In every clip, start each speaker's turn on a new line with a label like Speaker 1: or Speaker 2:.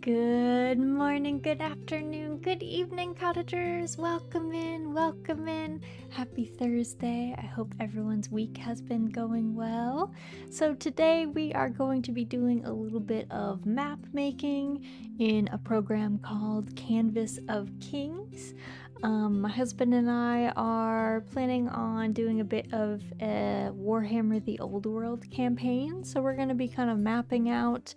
Speaker 1: Good morning, good afternoon, good evening, cottagers. Welcome in, welcome in. Happy Thursday. I hope everyone's week has been going well. So today we are going to be doing a little bit of map making in a program called Canvas of Kings. My husband and I are planning on doing a bit of a Warhammer The Old World campaign. So we're going to be kind of mapping out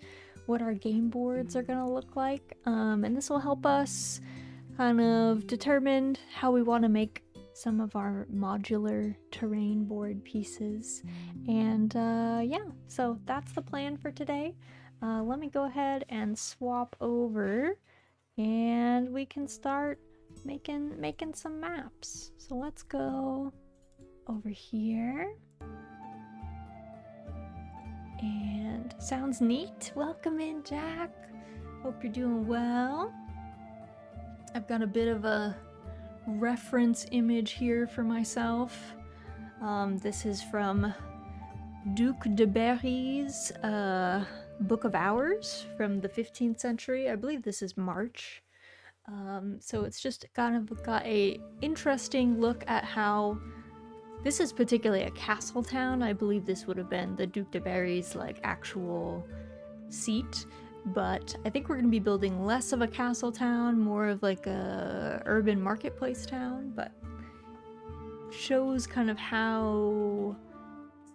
Speaker 1: what our game boards are going to look like, and this will help us kind of determine how we want to make some of our modular terrain board pieces. And yeah, so that's the plan for today. Let me go ahead and swap over and we can start making some maps. So let's go over here. And sounds neat. Welcome in, Jack. Hope you're doing well. I've got a bit of a reference image here for myself. This is from Duc de Berry's Book of Hours from the 15th century. I believe this is March. So it's just kind of got a interesting look at how this is particularly a castle town. I believe this would have been the Duc de Berry's like actual seat, but I think we're going to be building less of a castle town, more of like a urban marketplace town, but shows kind of how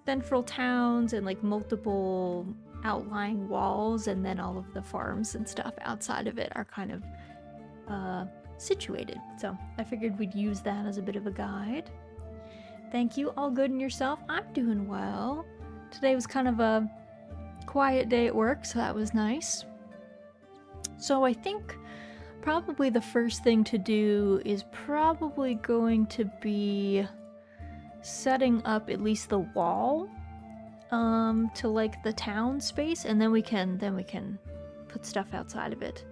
Speaker 1: central towns and like multiple outlying walls and then all of the farms and stuff outside of it are kind of situated. So I figured we'd use that as a bit of a guide. Thank you. All good in yourself? I'm doing well. Today was kind of a quiet day at work, so that was nice. So I think probably the first thing to do is probably going to be setting up at least the wall to like the town space, and then we can put stuff outside of it.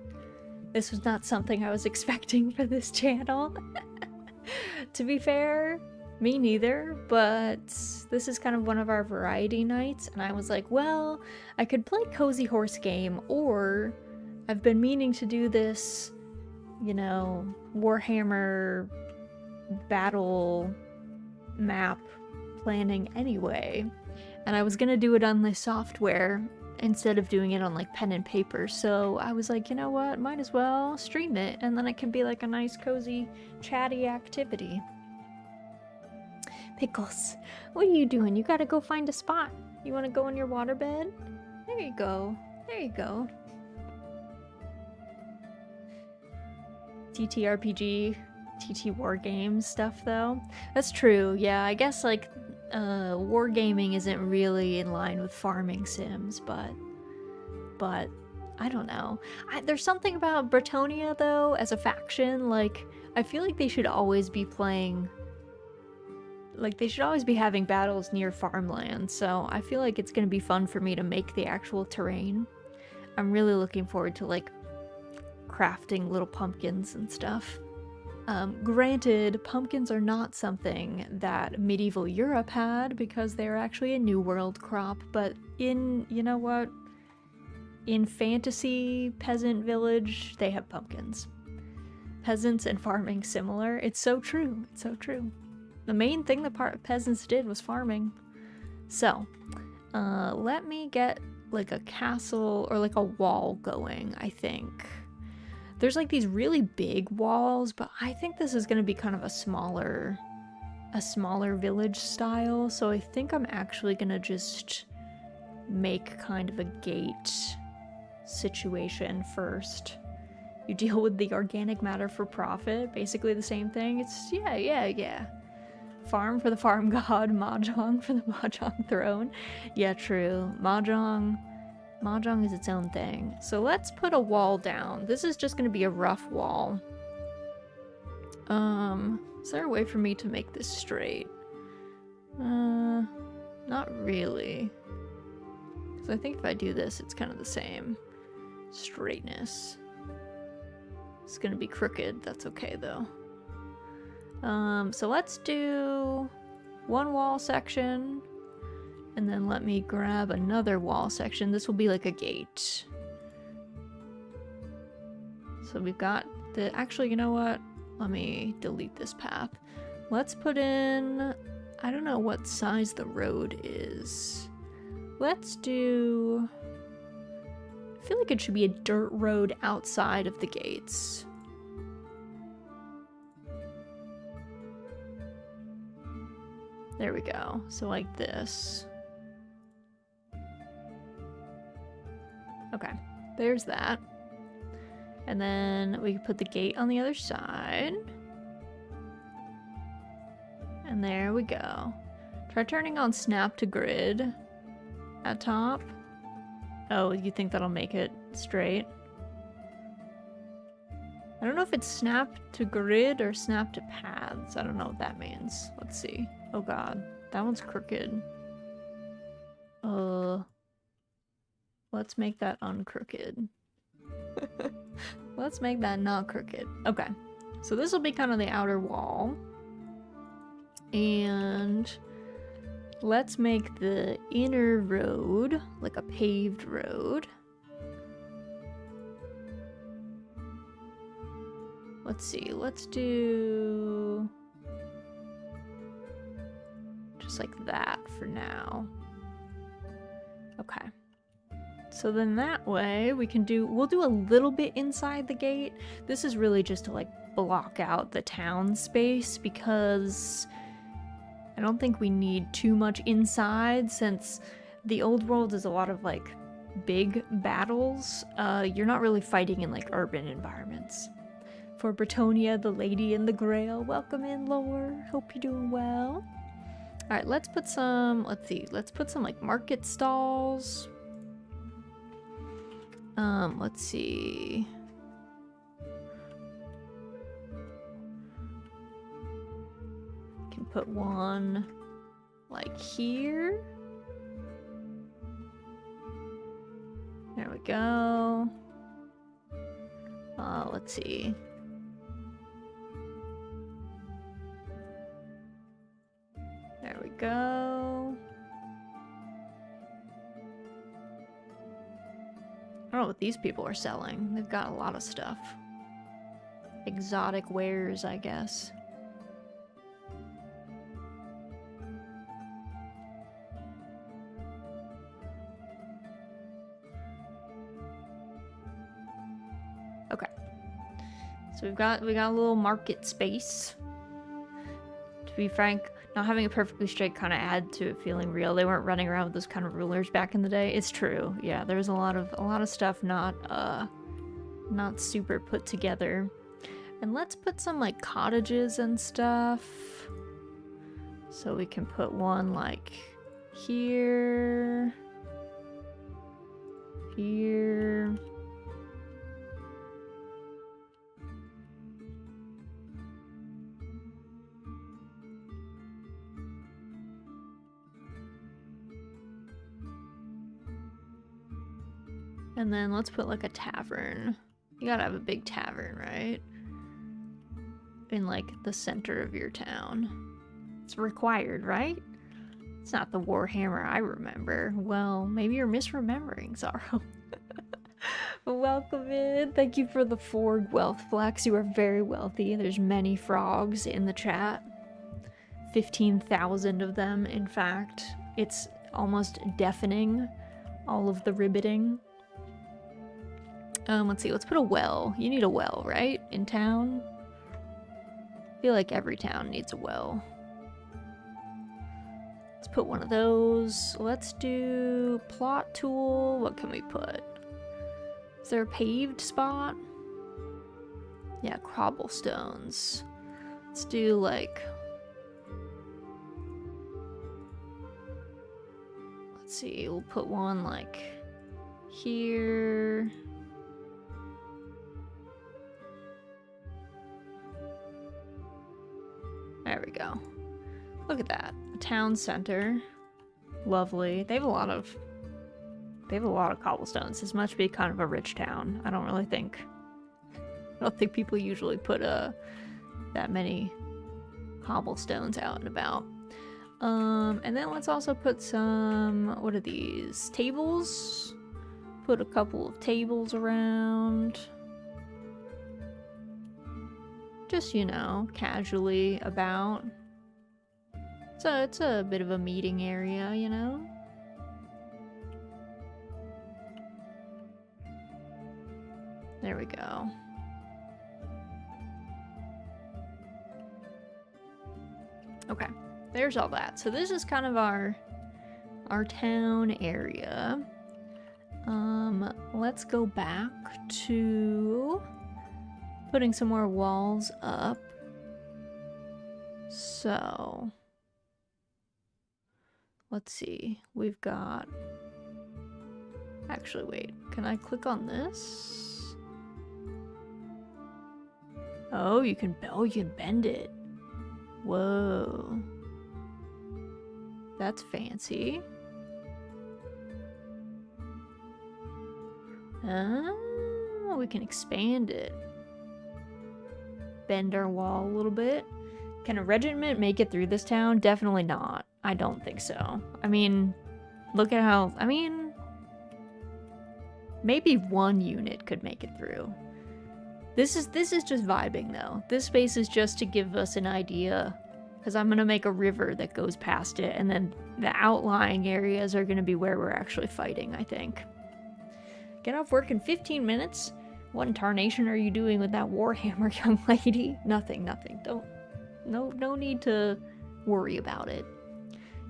Speaker 1: This was not something I was expecting for this channel. To be fair, me neither, but this is kind of one of our variety nights, and I was like, well, I could play Cozy Horse Game, or I've been meaning to do this, you know, Warhammer battle map planning anyway, and I was gonna do it on the software instead of doing it on like pen and paper, so I was like, you know what, might as well stream it, and then it can be like a nice cozy chatty activity. Pickles, what are you doing? You gotta go find a spot. You wanna go in your waterbed? There you go. There you go. TTRPG, TT Wargames stuff though. That's true, yeah, I guess like wargaming isn't really in line with farming sims, but I don't know. There's something about Bretonia though, as a faction, like, I feel like they should always be playing, like, they should always be having battles near farmland, so I feel like it's gonna be fun for me to make the actual terrain. I'm really looking forward to, like, crafting little pumpkins and stuff. Granted, pumpkins are not something that medieval Europe had, because they're actually a New World crop, but in, you know what? In fantasy peasant village, they have pumpkins. Peasants and farming similar. It's so true. It's so true. The main thing the peasants did was farming. So, let me get like a castle or like a wall going, I think. There's like these really big walls, but I think this is going to be kind of a smaller village style. So I think I'm actually going to just make kind of a gate situation first. You deal with the organic matter for profit, basically the same thing. It's, yeah. Farm for the farm god, Mahjong for the Mahjong throne. Yeah, true. Mahjong is its own thing. So let's put a wall down. This is just going to be a rough wall. Is there a way for me to make this straight? Not really. Because I think if I do this, it's kind of the same straightness. It's going to be crooked. That's okay, though. So let's do one wall section, and then let me grab another wall section. This will be like a gate. So we've got the... Actually, you know what? Let me delete this path. Let's put in... I don't know what size the road is. Let's do... I feel like it should be a dirt road outside of the gates. There we go. So like this. Okay, there's that. And then we can put the gate on the other side. And there we go. Try turning on snap to grid at top. Oh, you think that'll make it straight? I don't know if it's snap to grid or snap to paths. I don't know what that means. Let's see. Oh god, that one's crooked. Let's make that uncrooked. Let's make that not crooked. Okay, so this will be kind of the outer wall. And let's make the inner road like a paved road. Let's see, let's do just like that for now. Okay. So then that way we can do, we'll do a little bit inside the gate. This is really just to like block out the town space because I don't think we need too much inside since the old world is a lot of like big battles. You're not really fighting in like urban environments. For Bretonia, the Lady in the Grail, welcome in, Lore. Hope you're doing well. All right, let's put some, let's see, let's put some like market stalls. Let's see. Can put one like here. There we go. Let's see. There we go. I don't know what these people are selling. They've got a lot of stuff. Exotic wares, I guess. Okay. So we got a little market space. To be frank, not having a perfectly straight kind of add to it feeling real. They weren't running around with those kind of rulers back in the day. It's true. Yeah, there's a lot of stuff not super put together. And let's put some like cottages and stuff. So we can put one like here. Here. And then let's put like a tavern. You gotta have a big tavern, right? In like the center of your town. It's required, right? It's not the Warhammer I remember. Well, maybe you're misremembering, Zaro. Welcome in. Thank you for the Forg wealth flex. You are very wealthy. There's many frogs in the chat. 15,000 of them, in fact. It's almost deafening, all of the ribbiting. Let's see, let's put a well. You need a well, right? In town? I feel like every town needs a well. Let's put one of those. Let's do plot tool. What can we put? Is there a paved spot? Yeah, cobblestones. Let's do like... Let's see, we'll put one like here. There we go. Look at that. A town center. Lovely. They have a lot of cobblestones. This must be kind of a rich town. I don't think people usually put that many cobblestones out and about. And then let's also put some, what are these? Tables? Put a couple of tables around. just, you know, casually about. So it's a bit of a meeting area, you know? There we go. Okay, there's all that. So this is kind of our town area. Let's go back to putting some more walls up. So let's see. We've got... Actually, wait. Can I click on this? Oh, you can bend it. Whoa. That's fancy. Oh, we can expand it. Bend our wall a little bit. Can a regiment make it through this town? Definitely not. I don't think so. I mean, look at how... I mean, maybe one unit could make it through. This is just vibing, though. This space is just to give us an idea, because I'm going to make a river that goes past it, and then the outlying areas are going to be where we're actually fighting, I think. Get off work in 15 minutes? What in tarnation are you doing with that Warhammer, young lady? Nothing. No need to worry about it.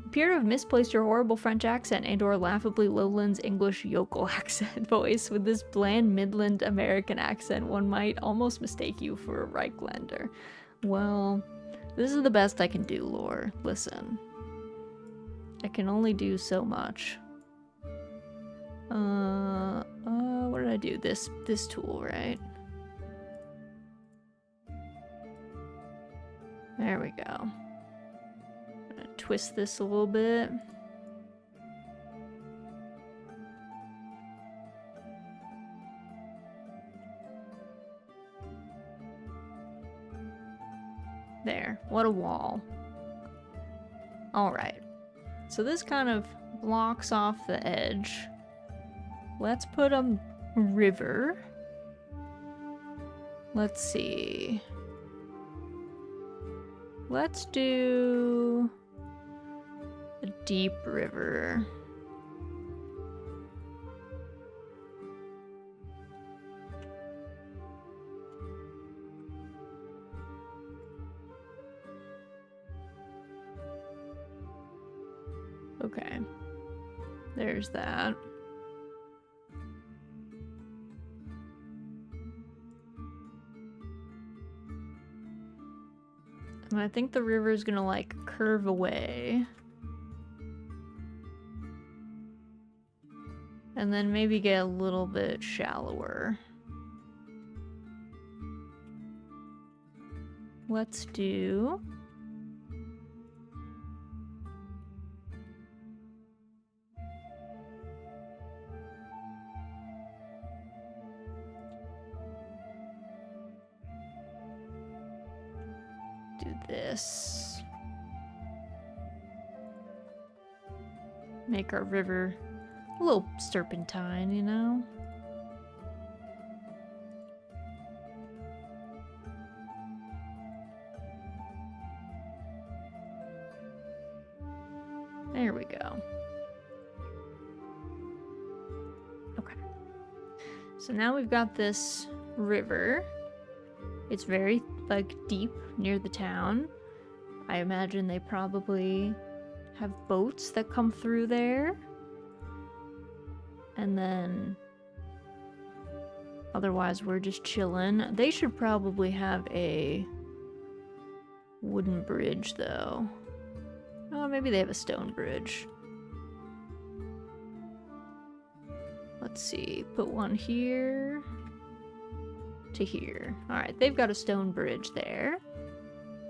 Speaker 1: Appear to have misplaced your horrible French accent and or laughably lowlands English yokel accent voice. With this bland Midland American accent, one might almost mistake you for a Reichländer. Well, this is the best I can do, Lore. Listen. I can only do so much. What did I do? This tool, right? There we go. I'm gonna twist this a little bit. There. What a wall. Alright. So this kind of blocks off the edge. Let's put a river. Let's see. Let's do a deep river. Okay. There's that. And I think the river is gonna like curve away. And then maybe get a little bit shallower. Let's do... this. Make our river a little serpentine, you know? There we go. Okay. So now we've got this river. It's very, like, deep near the town. I imagine they probably have boats that come through there. And then... otherwise, we're just chilling. They should probably have a wooden bridge, though. Oh, maybe they have a stone bridge. Let's see. Put one here... to here. Alright, they've got a stone bridge there.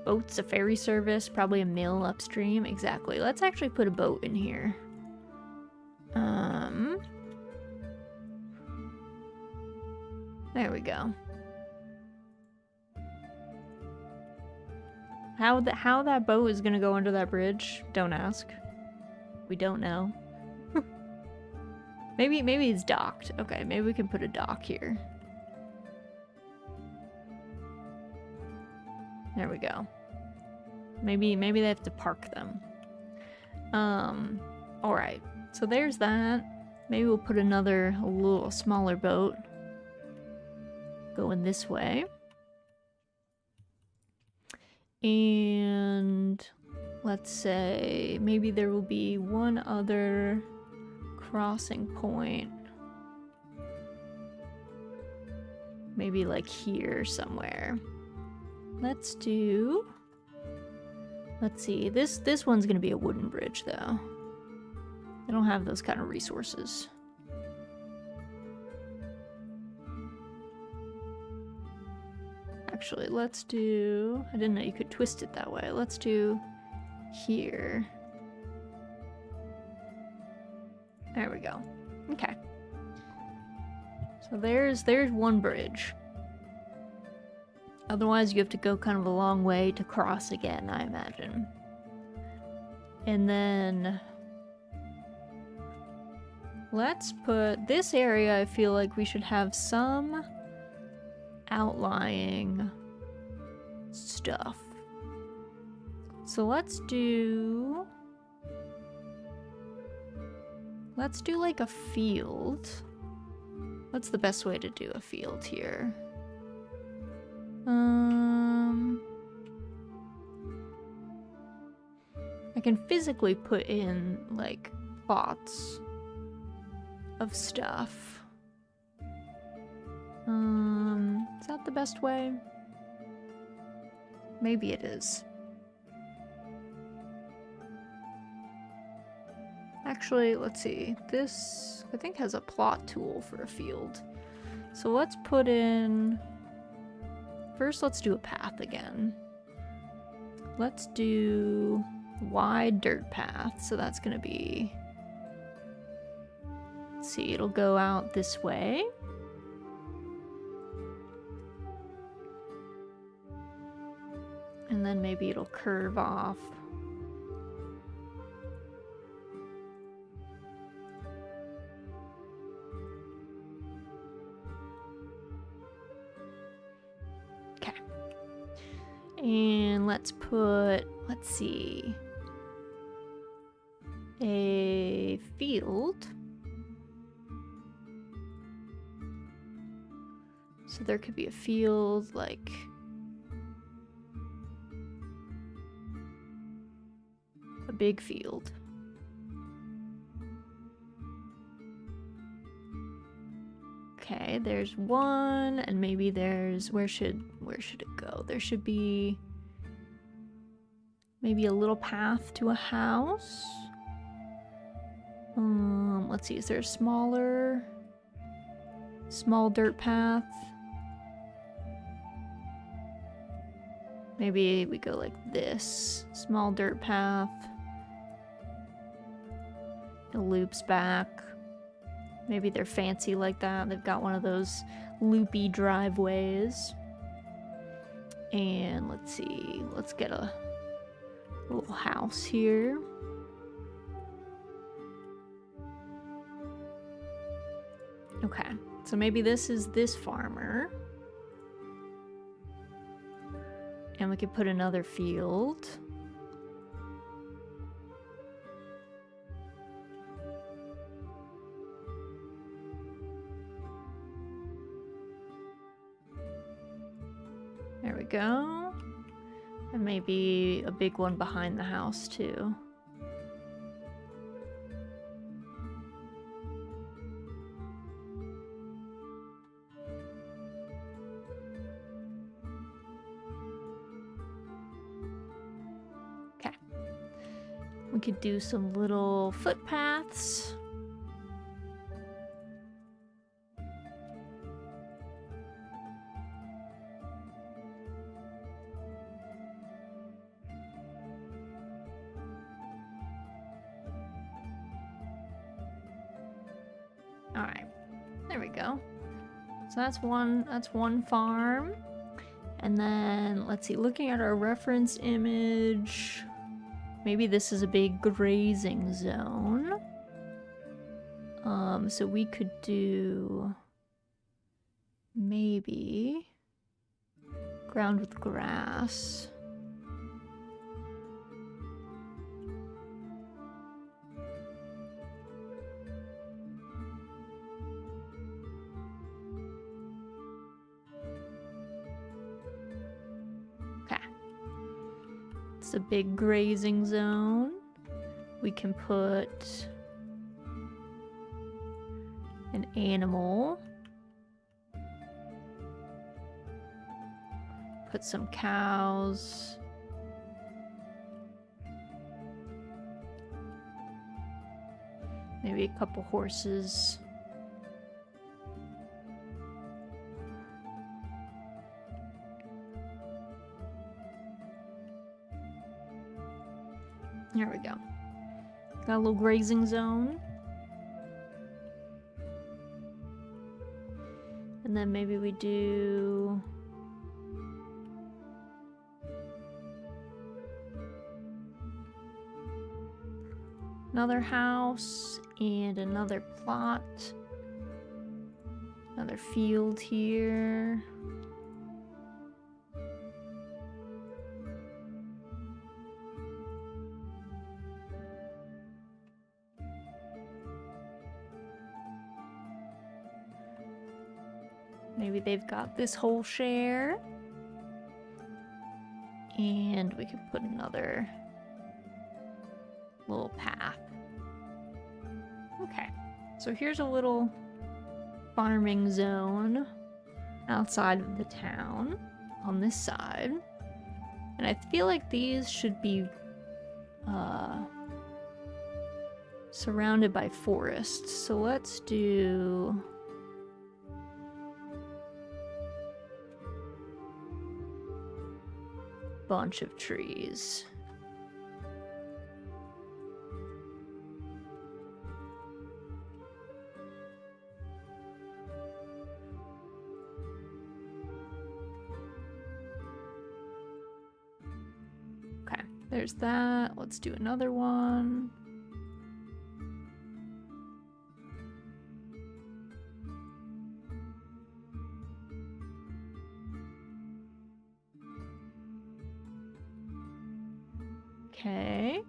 Speaker 1: Boats, a ferry service, probably a mill upstream. Exactly. Let's actually put a boat in here. There we go. How that boat is gonna go under that bridge? Don't ask. We don't know. Maybe it's docked. Okay, maybe we can put a dock here. There we go. Maybe they have to park them. Alright. So there's that. Maybe we'll put a little smaller boat going this way. And let's say maybe there will be one other crossing point. Maybe like here somewhere. Let's see, this one's gonna be a wooden bridge though. I don't have those kind of resources. Actually, let's do... I didn't know you could twist it that way. Let's do here. There we go. Okay. So there's one bridge. Otherwise, you have to go kind of a long way to cross again, I imagine. And then... let's put this area, I feel like we should have some outlying stuff. So let's do like a field. What's the best way to do a field here? I can physically put in like plots of stuff. Is that the best way? Maybe it is. Actually, let's see. This, I think, has a plot tool for a field. So let's put in... First, let's do a path again. Let's do wide dirt path. So that's gonna be... Let's see, it'll go out this way. And then maybe it'll curve off. Okay. And let's see, a field. So there could be a field like... a big field. Okay, there's one, and maybe there's... Where should it go? There should be maybe a little path to a house. Let's see, is there a small dirt path? Maybe we go like this. Small dirt path. It loops back. Maybe they're fancy like that. They've got one of those loopy driveways. And let's see. Let's get a little house here. Okay. So maybe this is this farmer. And we could put another field. There we go. And maybe a big one behind the house too. We could do some little footpaths. All right, there we go. So that's one farm. And then let's see, looking at our reference image, maybe this is a big grazing zone. So we could do maybe Ground with grass. Okay. It's a big grazing zone. We can put an animal. Put some cows. Maybe a couple horses. There we go. Got a little grazing zone. And then maybe we do another house and another plot. Another field here. Maybe they've got this whole share. And we could put another little path. Okay, so here's a little farming zone outside of the town on this side. And I feel like these should be surrounded by forests. So let's do bunch of trees. Okay, there's that. Let's do another one. Okay.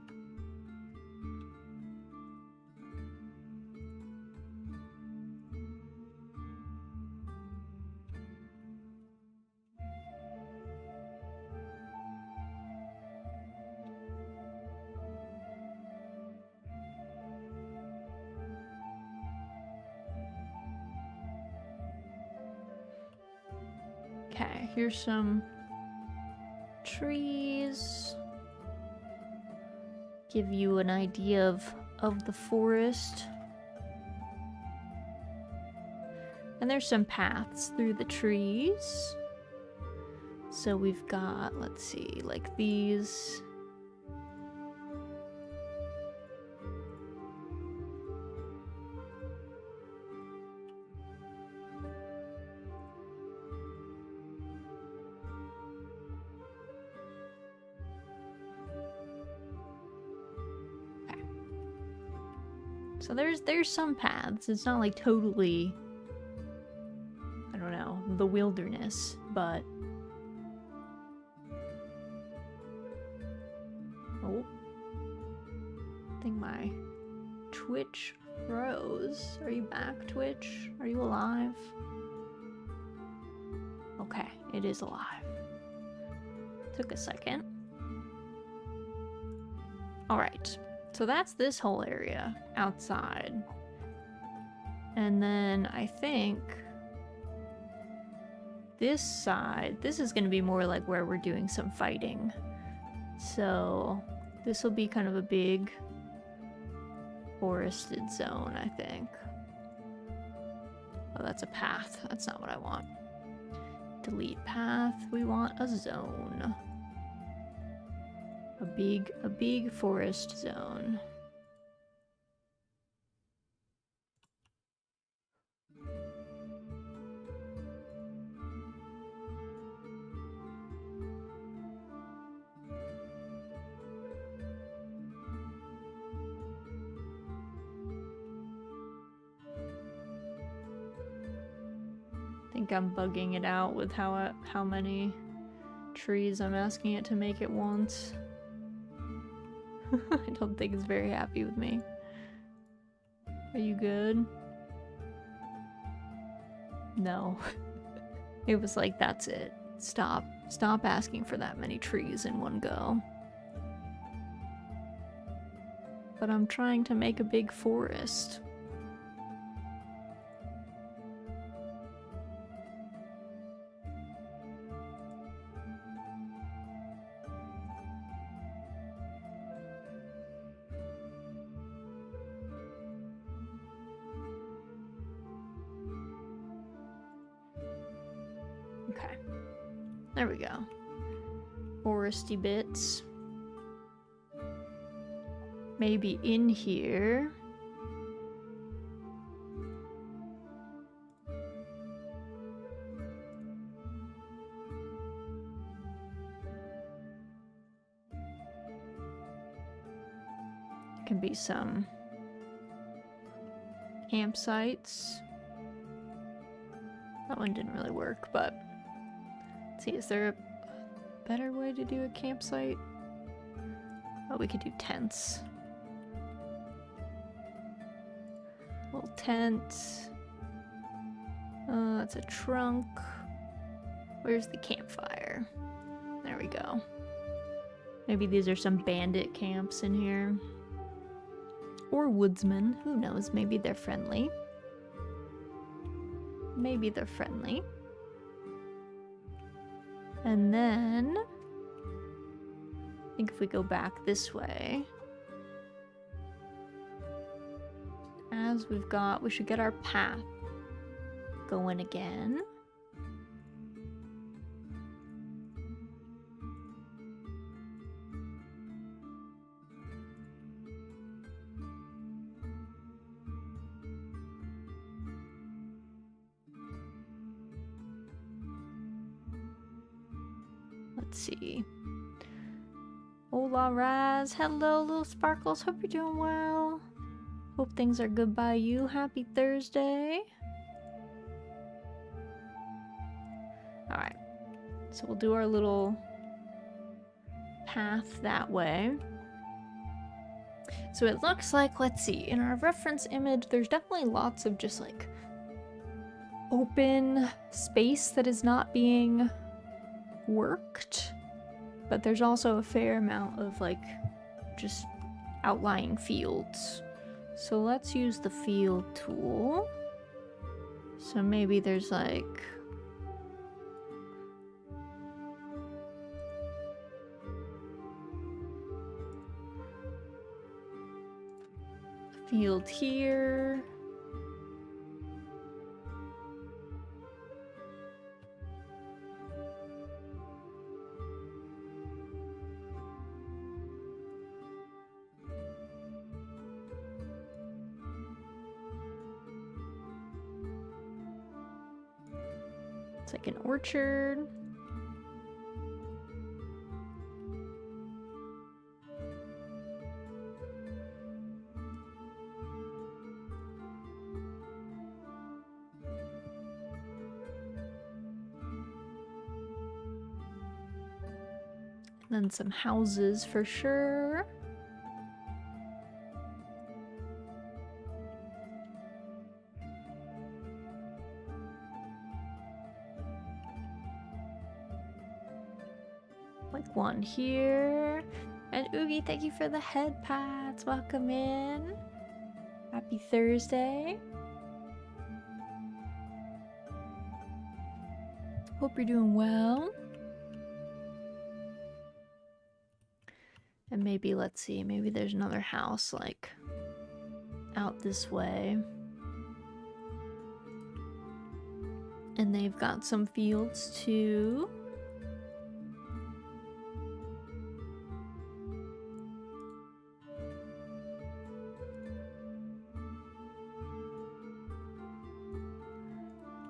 Speaker 1: Okay, here's some trees. Give you an idea of the forest. And there's some paths through the trees. So we've got, let's see, like these. So there's some paths. It's not like totally, I don't know, the wilderness, but oh, I think my Twitch froze. Are you back, Twitch? Are you alive? Okay, it is alive. Took a second. All right. So that's this whole area outside. And then I think this side, this is going to be more like where we're doing some fighting. So this will be kind of a big forested zone, I think. Oh, that's a path. That's not what I want. Delete path. We want a zone. A big forest zone. I think I'm bugging it out with how many trees I'm asking it to make it once. I don't think it's very happy with me. Are you good? No. It was like, that's it. Stop. Stop asking for that many trees in one go. But I'm trying to make a big forest. Okay. There we go. Foresty bits. Maybe in here. Can be some campsites. That one didn't really work, but let's see, is there a better way to do a campsite? Oh, we could do tents. Little tent. That's a trunk. Where's the campfire? There we go. Maybe these are some bandit camps in here. Or woodsmen. Who knows? Maybe they're friendly. Maybe they're friendly. And then I think if we go back this way, as we've got, we should get our path going again. Let's see. Hola, Raz. Hello, little sparkles. Hope you're doing well. Hope things are good by you. Happy Thursday. Alright. So we'll do our little path that way. So it looks like, let's see, in our reference image, there's definitely lots of just like open space that is not being worked, but there's also a fair amount of like just outlying fields. So let's use the field tool. So maybe there's like a field here. It's like an orchard. And then some houses for sure. Like one here. And Oogie, thank you for the head pats. Welcome in. Happy Thursday. Hope you're doing well. And maybe, let's see, maybe there's another house like out this way. And they've got some fields too.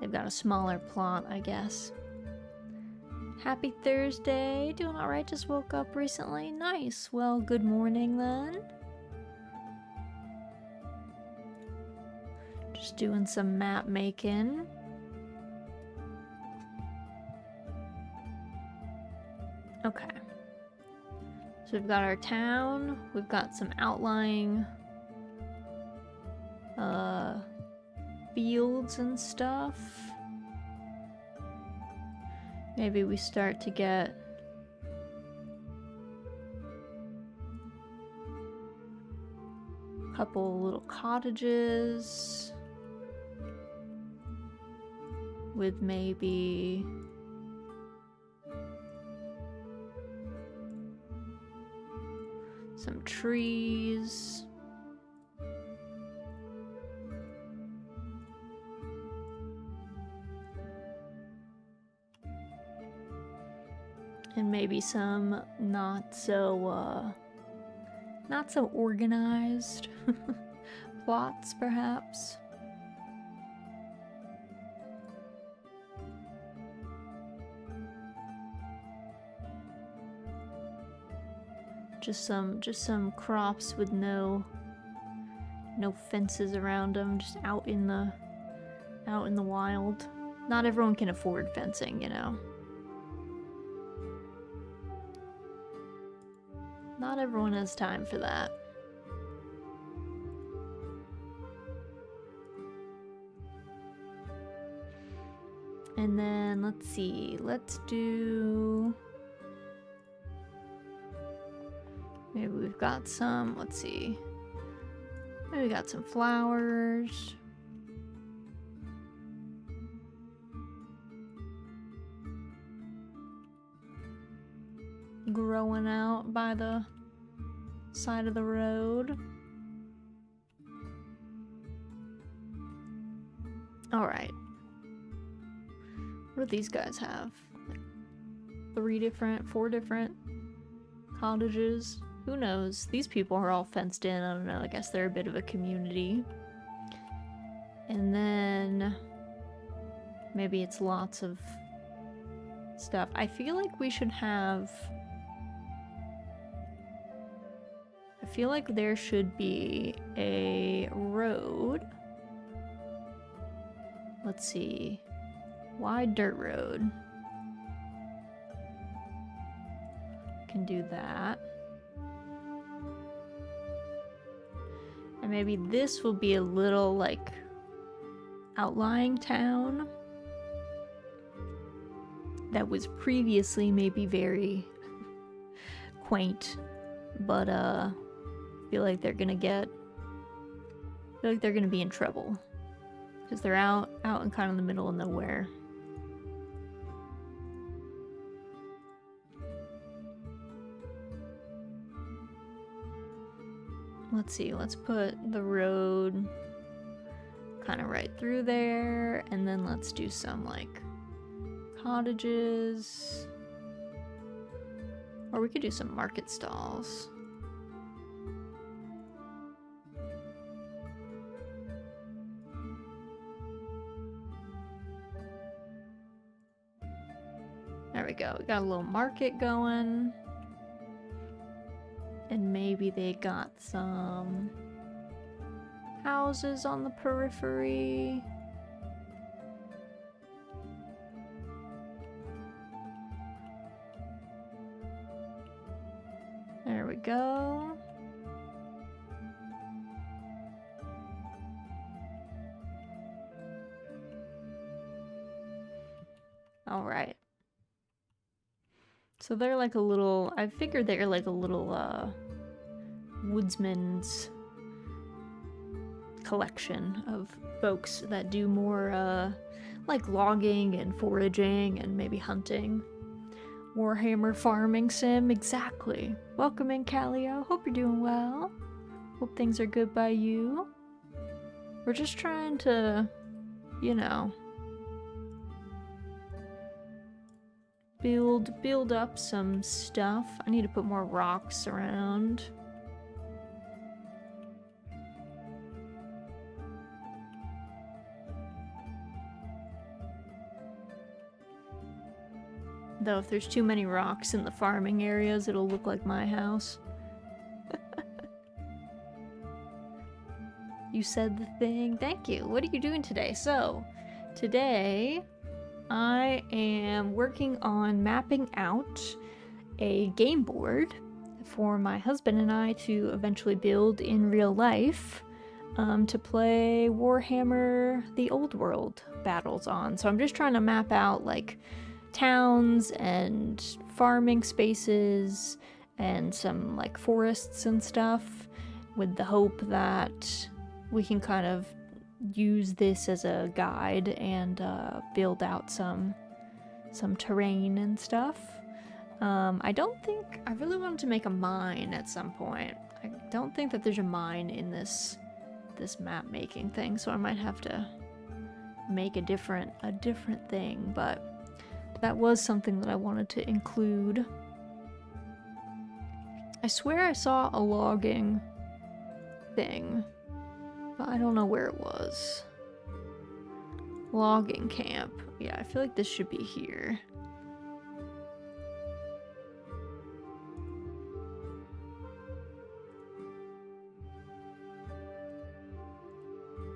Speaker 1: They've got a smaller plot, I guess. Happy Thursday. Doing alright, just woke up recently. Nice. Well, good morning then. Just doing some map making. So we've got our town, we've got some outlying fields and stuff. Maybe we start to get a couple little cottages with maybe some trees. And maybe some not so organized plots, perhaps. Just some crops with no fences around them, just out in the wild. Not everyone can afford fencing, you know. Not everyone has time for that. And then let's see, let's do, maybe we've got some, let's see, maybe we got some flowers. Growing out by the side of the road. All right. What do these guys have? Like 4 different cottages. Who knows? These people are all fenced in. I don't know. I guess they're a bit of a community. And then maybe it's lots of stuff. I feel like we should have, I feel like there should be a road. Let's see. Wide dirt road. Can do that. And maybe this will be a little like outlying town that was previously maybe very quaint, but I feel like they're gonna be in trouble because they're out in kind of the middle of nowhere. Let's see, let's put the road kind of right through there, and then let's do some like cottages, or we could do some market stalls. There we go, we got a little market going. And maybe they got some houses on the periphery. There we go. All right. So they're like a little, I figured they're like a little woodsman's collection of folks that do more like logging and foraging and maybe hunting. Warhammer farming sim, exactly. Welcome in, Callio. Hope you're doing well. Hope things are good by you. We're just trying to, you know, build up some stuff. I need to put more rocks around. Though if there's too many rocks in the farming areas, it'll look like my house. You said the thing. Thank you. What are you doing today? So, today I am working on mapping out a game board for my husband and I to eventually build in real life to play Warhammer The Old World battles on. So I'm just trying to map out like towns and farming spaces and some like forests and stuff, with the hope that we can kind of use this as a guide and build out some terrain and stuff. I really wanted to make a mine at some point. I don't think that there's a mine in this map making thing, so I might have to make a different thing, but that was something that I wanted to include. I swear I saw a logging thing, but I don't know where it was. Logging camp. Yeah, I feel like this should be here.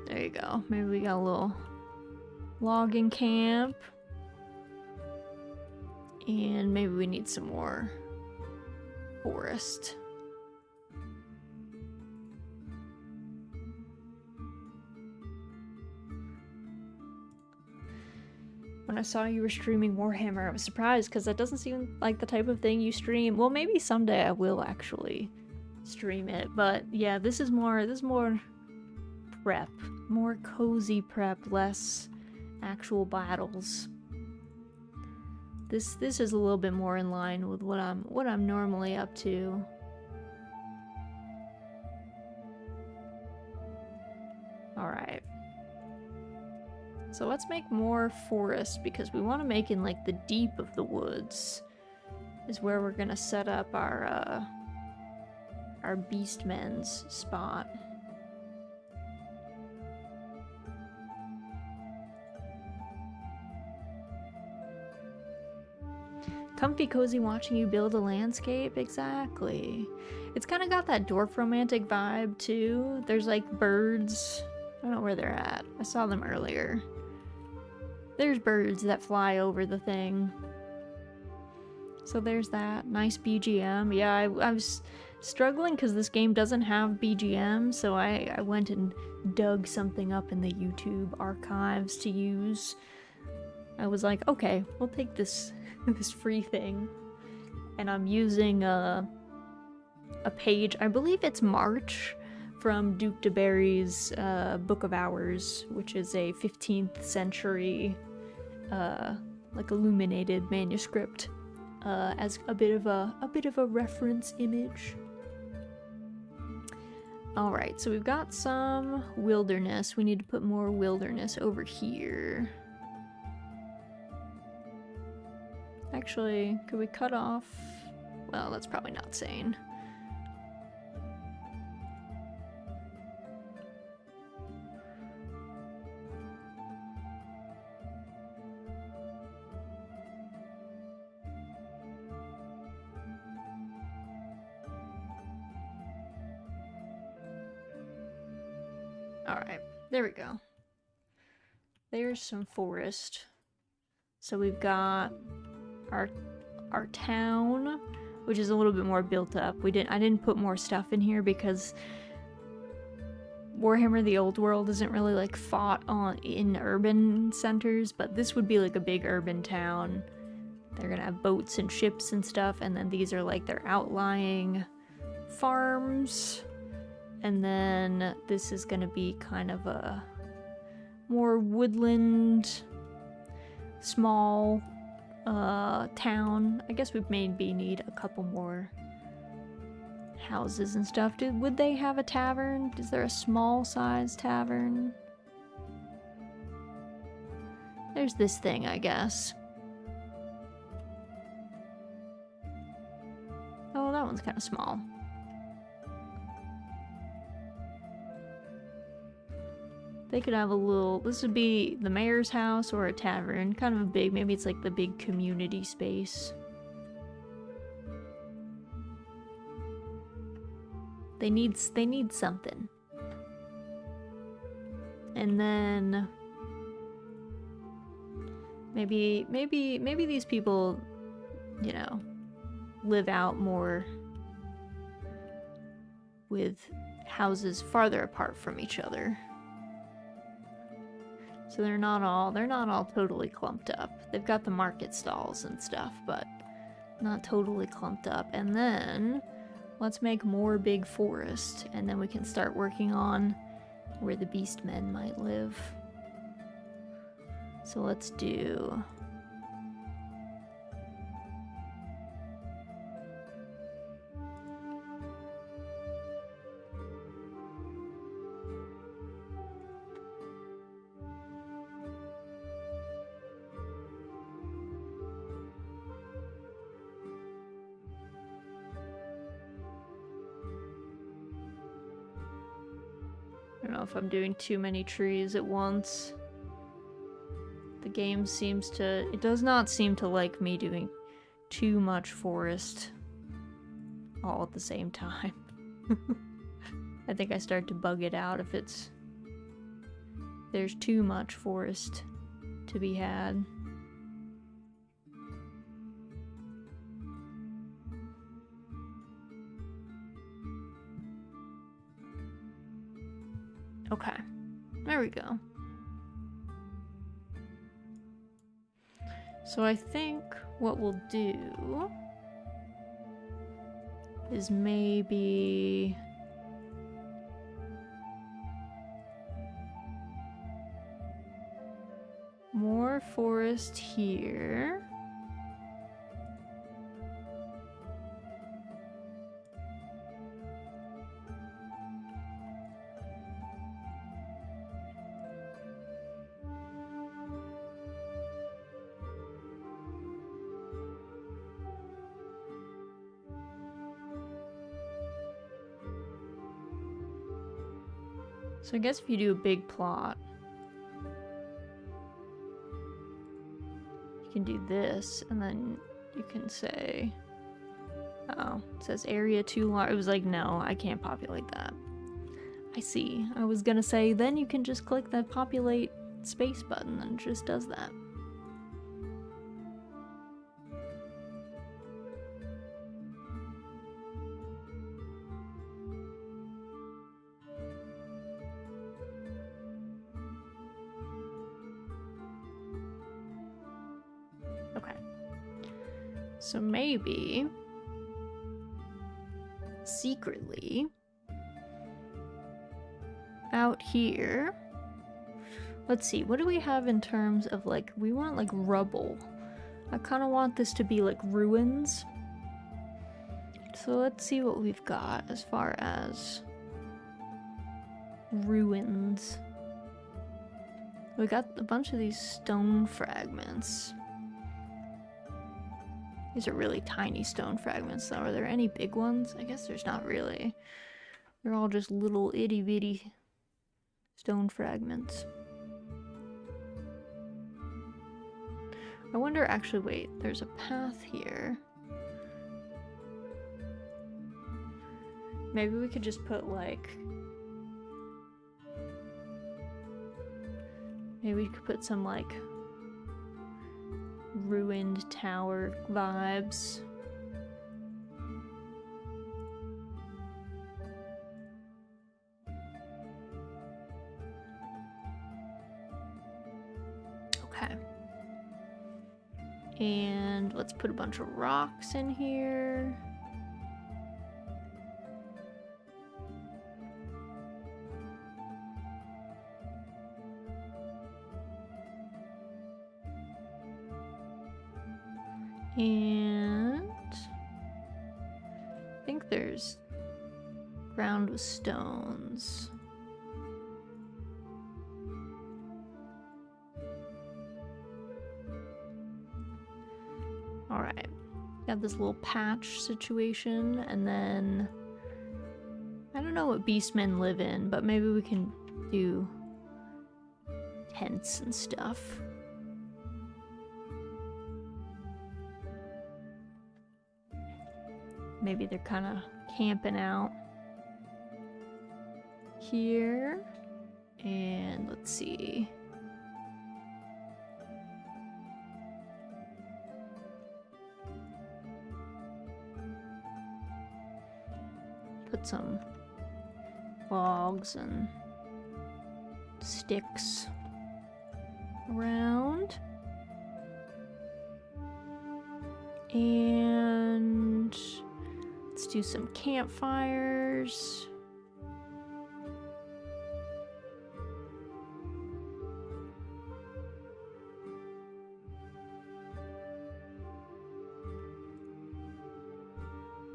Speaker 1: There you go. Maybe we got a little logging camp. And maybe we need some more forest. When I saw you were streaming Warhammer, I was surprised because that doesn't seem like the type of thing you stream. Well, maybe someday I will actually stream it, but yeah, this is more prep, more cozy prep, less actual battles. This is a little bit more in line with what I'm normally up to. All right. So let's make more forest, because we want to make in like the deep of the woods is where we're gonna set up our beastmen's spot. Comfy cozy watching you build a landscape, exactly. It's kind of got that dwarf romantic vibe too. There's like birds. I don't know where they're at. I saw them earlier. There's birds that fly over the thing. So there's that. Nice BGM. Yeah, I was struggling because this game doesn't have BGM, so I went and dug something up in the YouTube archives to use. I was like, okay, we'll take this this free thing. And I'm using a page, I believe it's March, from Duke de Berry's Book of Hours, which is a 15th century like illuminated manuscript, as a bit of a reference image. All right, so we've got some wilderness. We need to put more wilderness over here. Actually, could we cut off? Well, that's probably not sane. Alright, there we go. There's some forest. So we've got our town, which is a little bit more built up. I didn't put more stuff in here because Warhammer The Old World isn't really like fought in urban centers, but this would be like a big urban town. They're gonna have boats and ships and stuff, and then these are like their outlying farms. And then this is gonna be kind of a more woodland, small town. I guess we maybe need a couple more houses and stuff. Would they have a tavern? Is there a small size tavern? There's this thing, I guess. Oh, that one's kind of small. They could have a little, this would be the mayor's house or a tavern, kind of a big, maybe it's like the big community space. They need something. And then maybe these people, you know, live out more with houses farther apart from each other. So they're not all totally clumped up. They've got the market stalls and stuff, but not totally clumped up. And then let's make more big forest, and then we can start working on where the beastmen might live. So let's do... I don't know if I'm doing too many trees at once. The game seems to... It does not seem to like me doing too much forest all at the same time. I think I start to bug it out if there's too much forest to be had. Okay, there we go. So I think what we'll do is maybe more forest here. So I guess if you do a big plot, you can do this, and then you can say, oh, it says area too large. It was like, no, I can't populate that. I see. I was gonna say, then you can just click that populate space button, and it just does that. So maybe, secretly, out here, let's see, what do we have in terms of, like, we want, like, rubble. I kind of want this to be, like, ruins. So let's see what we've got as far as ruins. We got a bunch of these stone fragments. These are really tiny stone fragments, though. Are there any big ones? I guess there's not really. They're all just little itty-bitty stone fragments. I wonder, actually, wait, there's a path here. Maybe we could just put, like... Maybe we could put some, like... ruined tower vibes. Okay. And let's put a bunch of rocks in here. And I think there's ground with stones. All right, got this little patch situation, and then I don't know what beastmen live in, but maybe we can do tents and stuff. Maybe they're kind of camping out here. And let's see. Put some logs and sticks around. And let's do some campfires.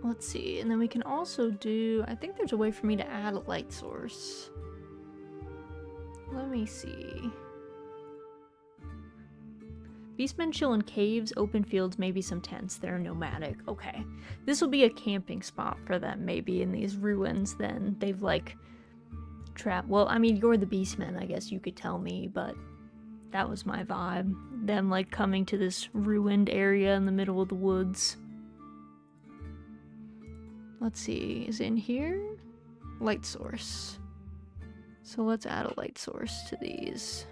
Speaker 1: Let's see, and then we can also do, I think there's a way for me to add a light source. Let me see. Beastmen chill in caves, open fields, maybe some tents. They're nomadic. Okay. This will be a camping spot for them, maybe, in these ruins then. They've, like, trapped... Well, I mean, you're the beastmen, I guess you could tell me, but that was my vibe. Them, like, coming to this ruined area in the middle of the woods. Let's see, is it in here? Light source. So let's add a light source to these.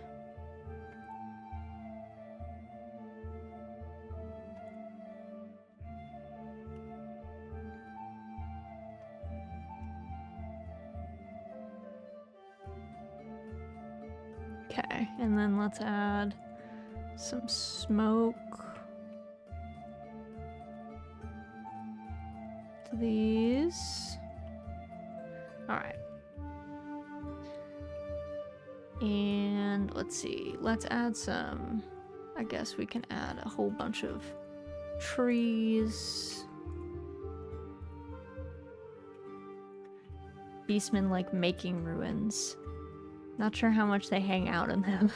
Speaker 1: Okay, and then let's add some smoke to these. Alright. And let's see, let's add some, I guess we can add a whole bunch of trees. Beastmen like making ruins. Not sure how much they hang out in them.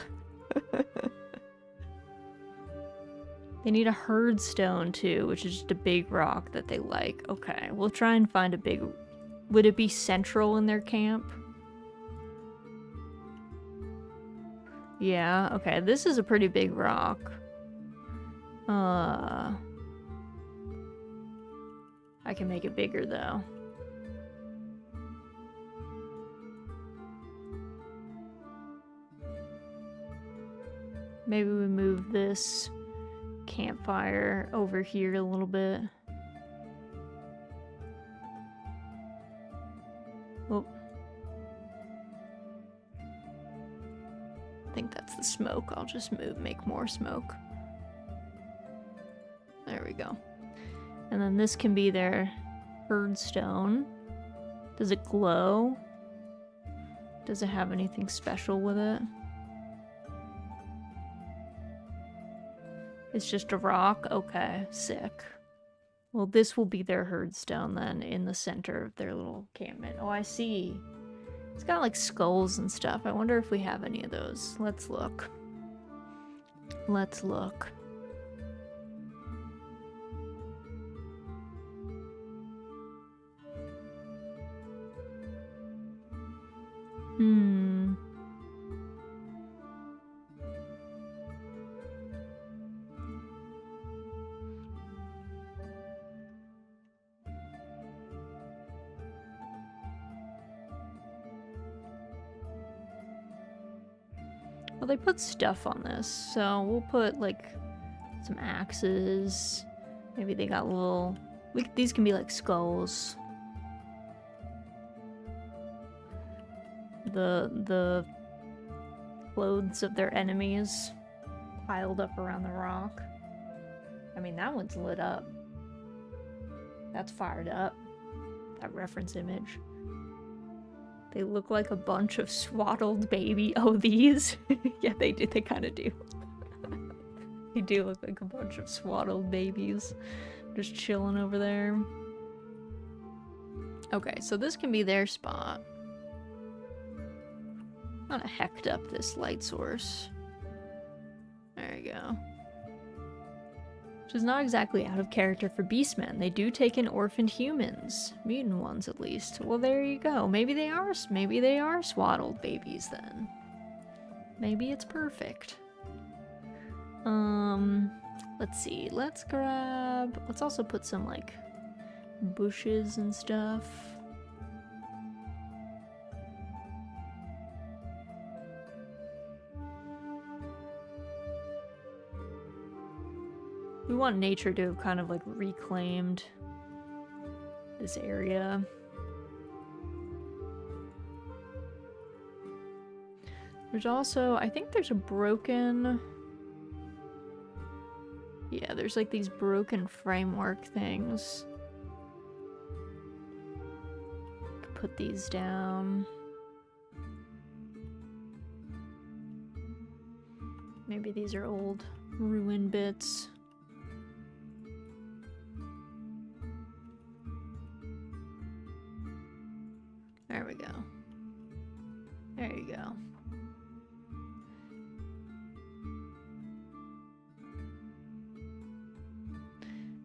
Speaker 1: They need a herd stone too, which is just a big rock that they like. Okay, we'll try and find a big... Would it be central in their camp? Yeah, okay, this is a pretty big rock. I can make it bigger though. Maybe we move this campfire over here a little bit. Oh. I think that's the smoke. I'll just make more smoke. There we go. And then this can be their herd stone. Does it glow? Does it have anything special with it? It's just a rock? Okay, sick. Well, this will be their herd stone then, in the center of their little encampment. Oh, I see. It's got like skulls and stuff. I wonder if we have any of those. Let's look. Let's look. Well, they put stuff on this, so we'll put, like, some axes. Maybe they got little... these can be, like, skulls. The clothes of their enemies piled up around the rock. I mean, that one's lit up. That's fired up. That reference image. They look like a bunch of swaddled baby. Oh, these? Yeah, they do. They kind of do. They do look like a bunch of swaddled babies just chilling over there. Okay, so this can be their spot. I'm gonna hecked up this light source. There you go. Which is not exactly out of character for beastmen. They do take in orphaned humans. Mutant ones, at least. Well, there you go. Maybe they are swaddled babies, then. Maybe it's perfect. Let's see. Let's also put some, like, bushes and stuff. We want nature to have kind of like reclaimed this area. There's also, I think there's a broken... Yeah, there's like these broken framework things. Put these down. Maybe these are old ruin bits. There we go. There you go.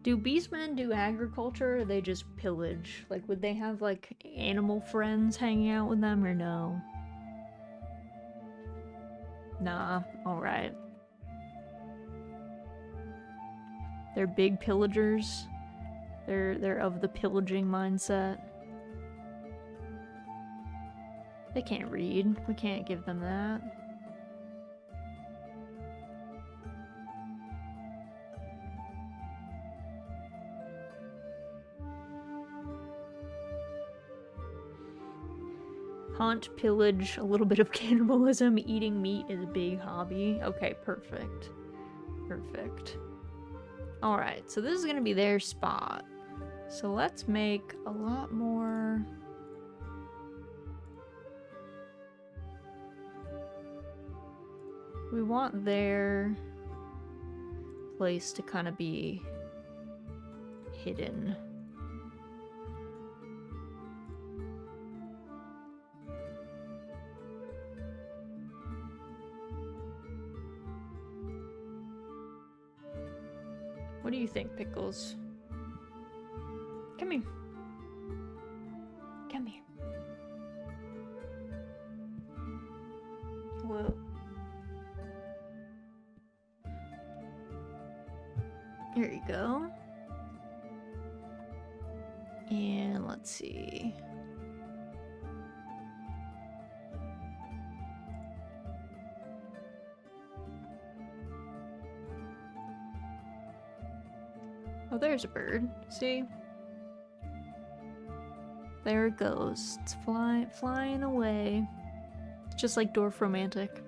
Speaker 1: Do beastmen do agriculture, or they just pillage? Like, would they have, like, animal friends hanging out with them, or no? Nah, alright. They're big pillagers. They're of the pillaging mindset. They can't read. We can't give them that. Hunt, pillage, a little bit of cannibalism, eating meat is a big hobby. Okay, perfect. Perfect. Alright, so this is gonna be their spot. So let's make a lot more... We want their place to kind of be hidden. What do you think, Pickles? Come here. Come here. Whoa. There you go. And let's see. Oh, there's a bird. See? There it goes. It's flying away. It's just like Dwarf Romantic.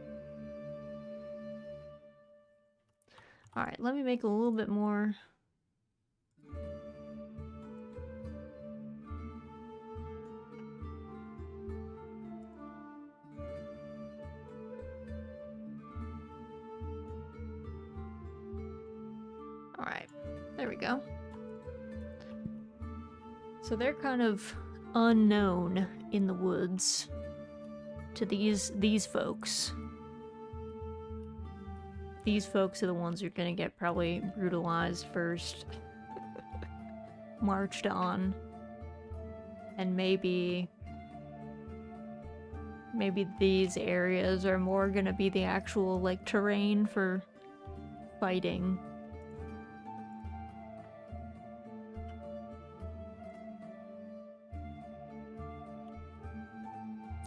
Speaker 1: Alright, let me make a little bit more. Alright, there we go. So they're kind of unknown in the woods to these folks. These folks are the ones who are gonna get probably brutalized first. Marched on. And maybe these areas are more gonna be the actual, like, terrain for fighting.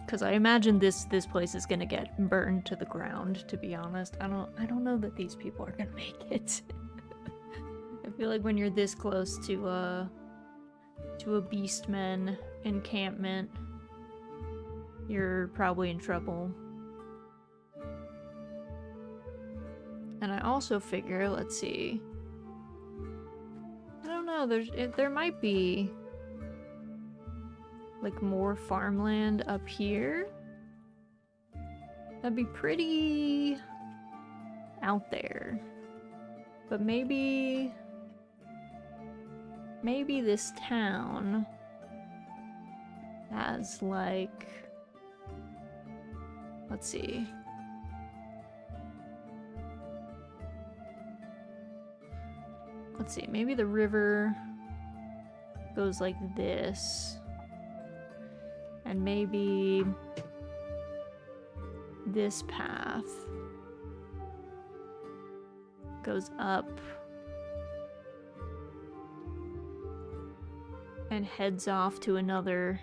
Speaker 1: Because I imagine this place is gonna get burned to the ground, to be honest. I don't know that these people are gonna make it. I feel like when you're this close to a beastmen encampment, you're probably in trouble. And I also figure, let's see. I don't know, there might be like more farmland up here. That'd be pretty out there. But maybe this town has, like, let's see. Let's see, maybe the river goes like this. And maybe this path goes up and heads off to another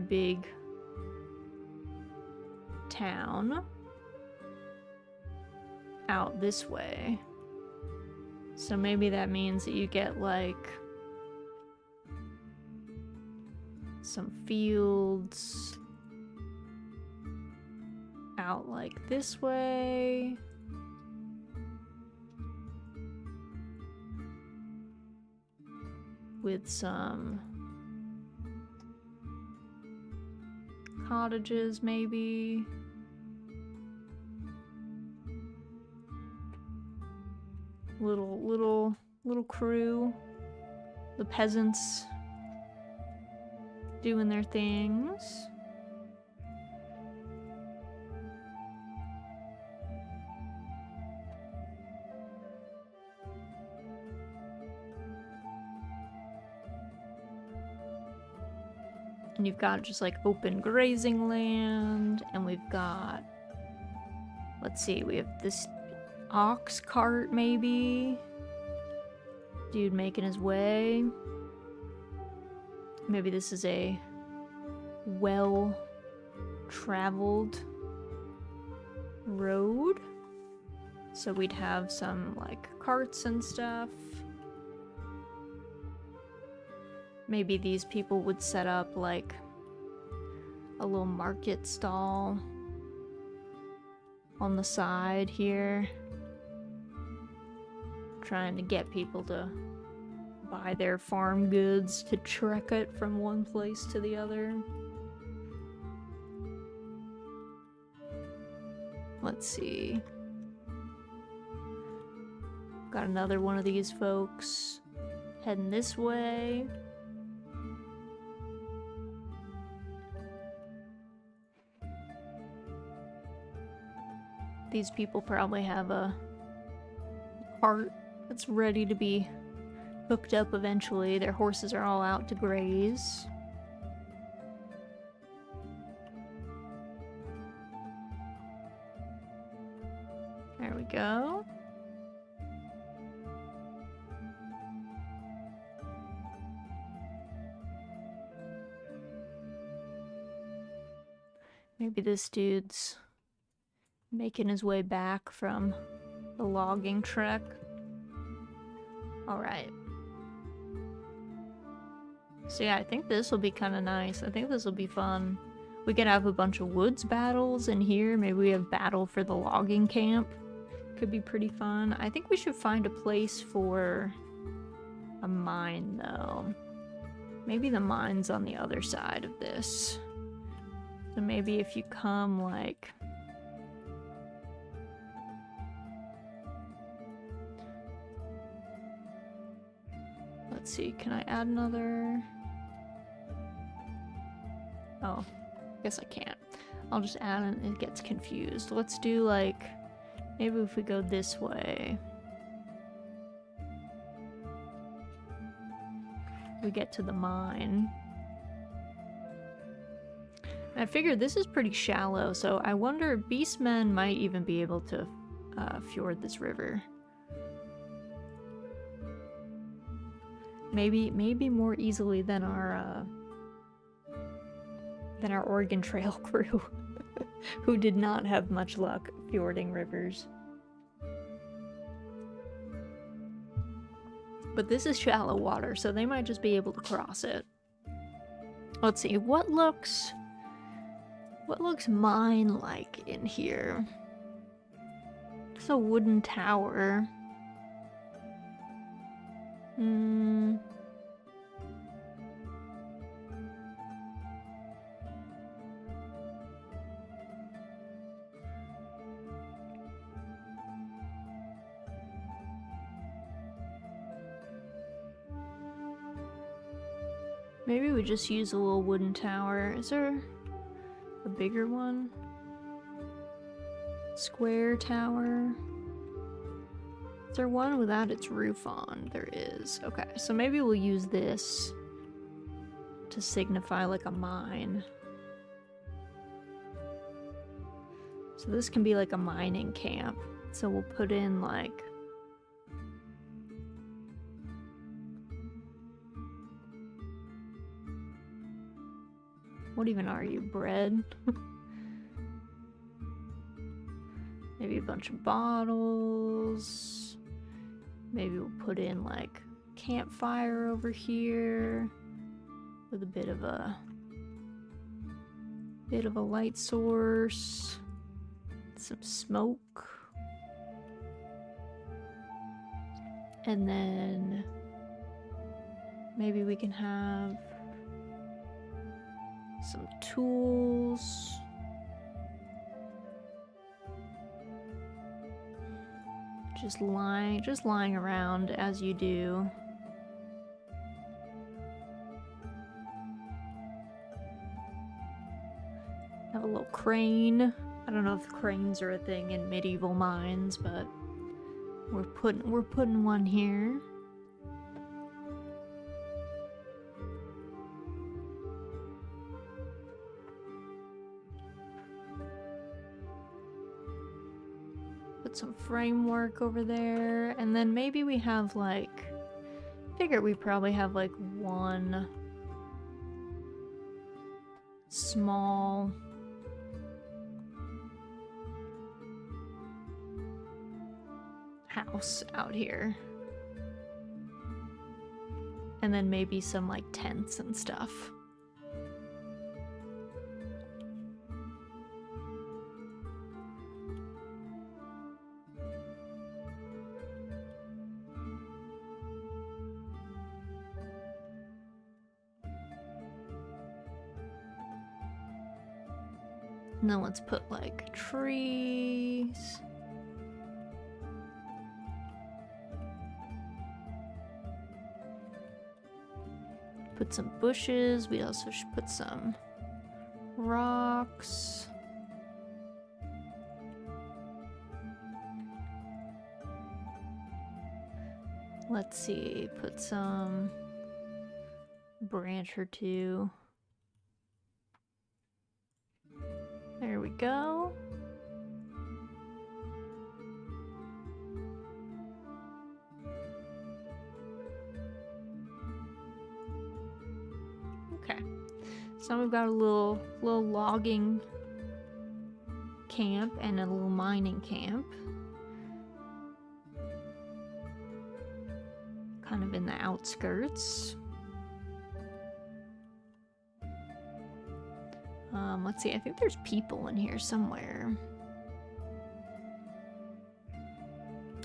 Speaker 1: big town out this way. So maybe that means that you get, like, some fields out like this way. With some cottages, maybe. Little crew. The peasants doing their things. And you've got just like open grazing land, and we've got, let's see, we have this ox cart maybe. Dude making his way. Maybe this is a well-traveled road. So we'd have some like carts and stuff. Maybe these people would set up like a little market stall on the side here, trying to get people to buy their farm goods to trek it from one place to the other. Let's see. Got another one of these folks heading this way. These people probably have a cart that's ready to be hooked up eventually. Their horses are all out to graze. There we go. Maybe this dude's making his way back from the logging trek. Alright. So yeah, I think this will be kind of nice. I think this will be fun. We could have a bunch of woods battles in here. Maybe we have battle for the logging camp. Could be pretty fun. I think we should find a place for a mine, though. Maybe the mine's on the other side of this. So maybe if you come, like... Let's see, can I add another? Oh, I guess I can't. I'll just add it and it gets confused. Let's do like, maybe if we go this way. We get to the mine. And I figured this is pretty shallow, so I wonder if beastmen might even be able to fjord this river. Maybe more easily than our Oregon Trail crew, who did not have much luck fjording rivers. But this is shallow water, so they might just be able to cross it. Let's see, what looks mine-like in here? It's a wooden tower. Maybe we just use a little wooden tower. Is there a bigger one? Square tower. Is there one without its roof on? There is. Okay, so maybe we'll use this to signify like a mine. So this can be like a mining camp. So we'll put in like... What even are you, bread? Maybe a bunch of bottles. Maybe we'll put in like campfire over here with a bit of a light source. some smoke. And then maybe we can have some tools. Just lying around as you do. Have a little crane. I don't know if cranes are a thing in medieval mines, but we're putting one here. Put some framework over there, and then maybe we have like, figure we probably have like one small house out here. And then maybe some like tents and stuff. And then let's put like trees. Put some bushes. We also should put some rocks. Let's see, put some branch or two. There we go. Okay. So now we've got a little logging camp and a little mining camp. Kind of in the outskirts. Let's see, I think there's people in here somewhere.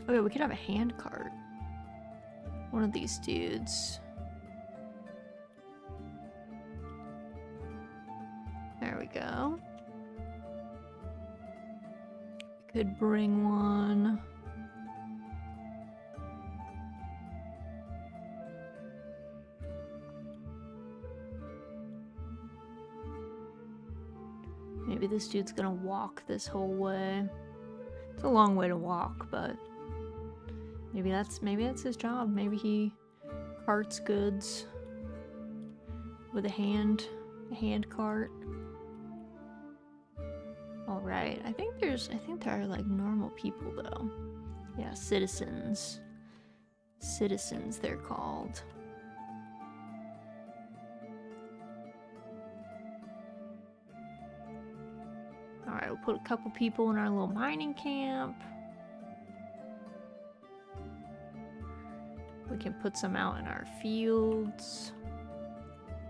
Speaker 1: Oh yeah, we could have a hand cart. One of these dudes. There we go. We could bring one. Maybe this dude's gonna walk this whole way. It's a long way to walk, but maybe that's his job. Maybe he carts goods with a hand cart. All right, I think there are like normal people though. Yeah, citizens. Citizens, they're called. Alright, we'll put a couple people in our little mining camp. We can put some out in our fields.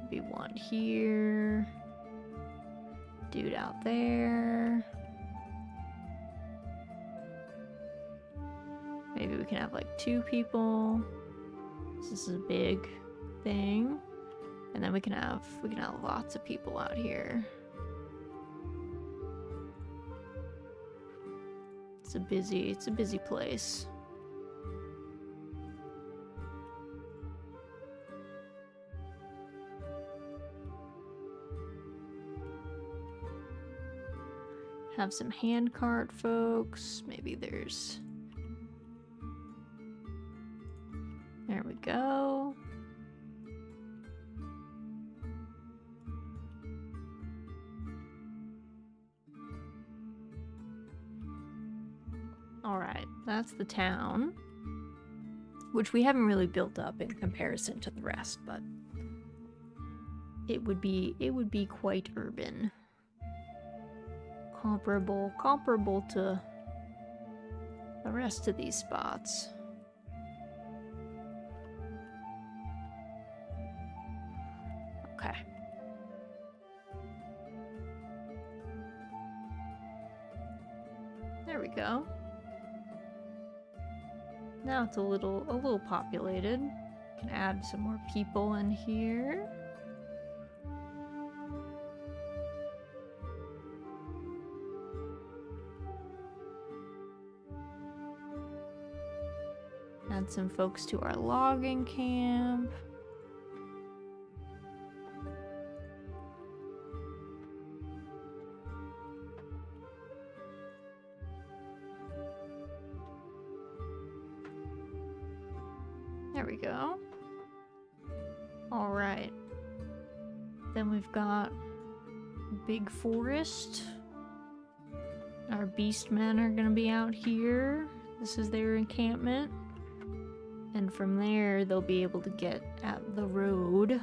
Speaker 1: Maybe one here. Dude out there. Maybe we can have like 2 people. This is a big thing. And then we can have lots of people out here. It's a busy place. Have some handcart folks. Maybe there's... There we go. Alright, that's the town. Which we haven't really built up in comparison to the rest, but it would be quite urban. Comparable to the rest of these spots. Okay. There we go. Now it's a little populated. Can add some more people in here. Add some folks to our logging camp. There we go. All right. Then we've got big forest. Our beastmen are gonna be out here. This is their encampment. And from there, they'll be able to get at the road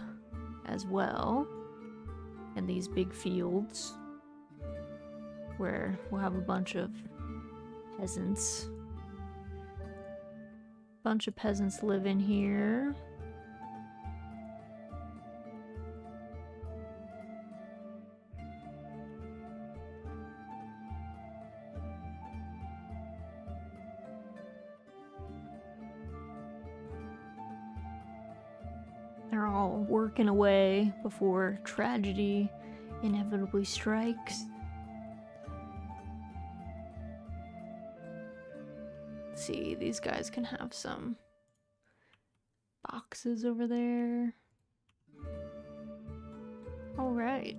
Speaker 1: as well. And these big fields where we'll have a bunch of peasants. Bunch of peasants live in here. They're all working away before tragedy inevitably strikes. Let's see, these guys can have some boxes over there. All right.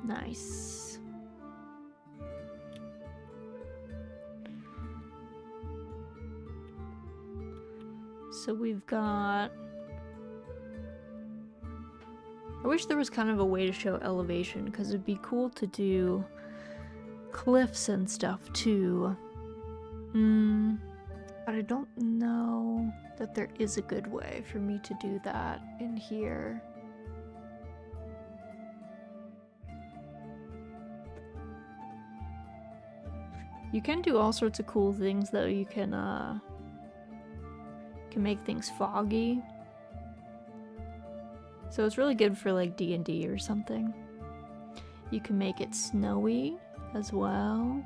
Speaker 1: Nice. So we've got... I wish there was kind of a way to show elevation, because it'd be cool to do cliffs and stuff too. But I don't know that there is a good way for me to do that in here. You can do all sorts of cool things though. You can make things foggy. So it's really good for like D&D or something. You can make it snowy as well.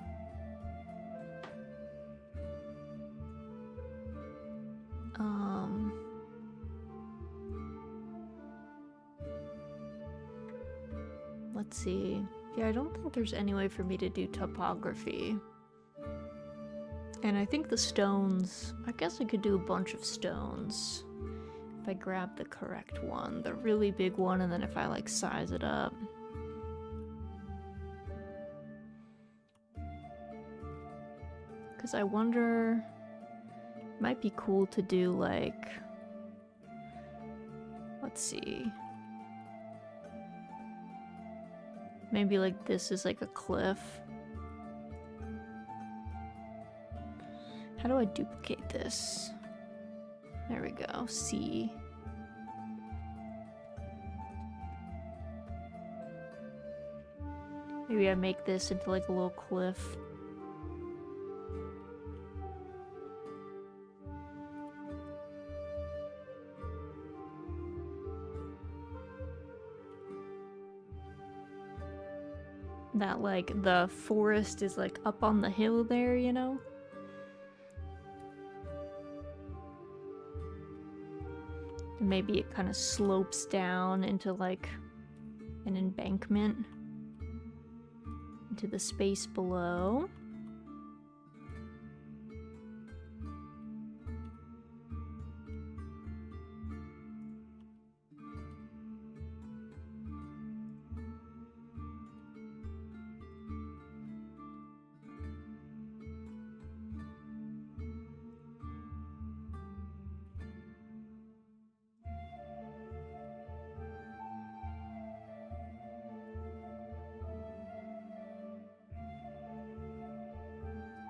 Speaker 1: Let's see. Yeah, I don't think there's any way for me to do topography. And I think the stones, I guess I could do a bunch of stones if I grab the correct one, the really big one, and then if I like size it up. Because I wonder, it might be cool to do like, let's see. Maybe like this is like a cliff. How do I duplicate this? There we go, C. Maybe I make this into like a little cliff. That like the forest is like up on the hill there, you know? And maybe it kind of slopes down into like an embankment into the space below.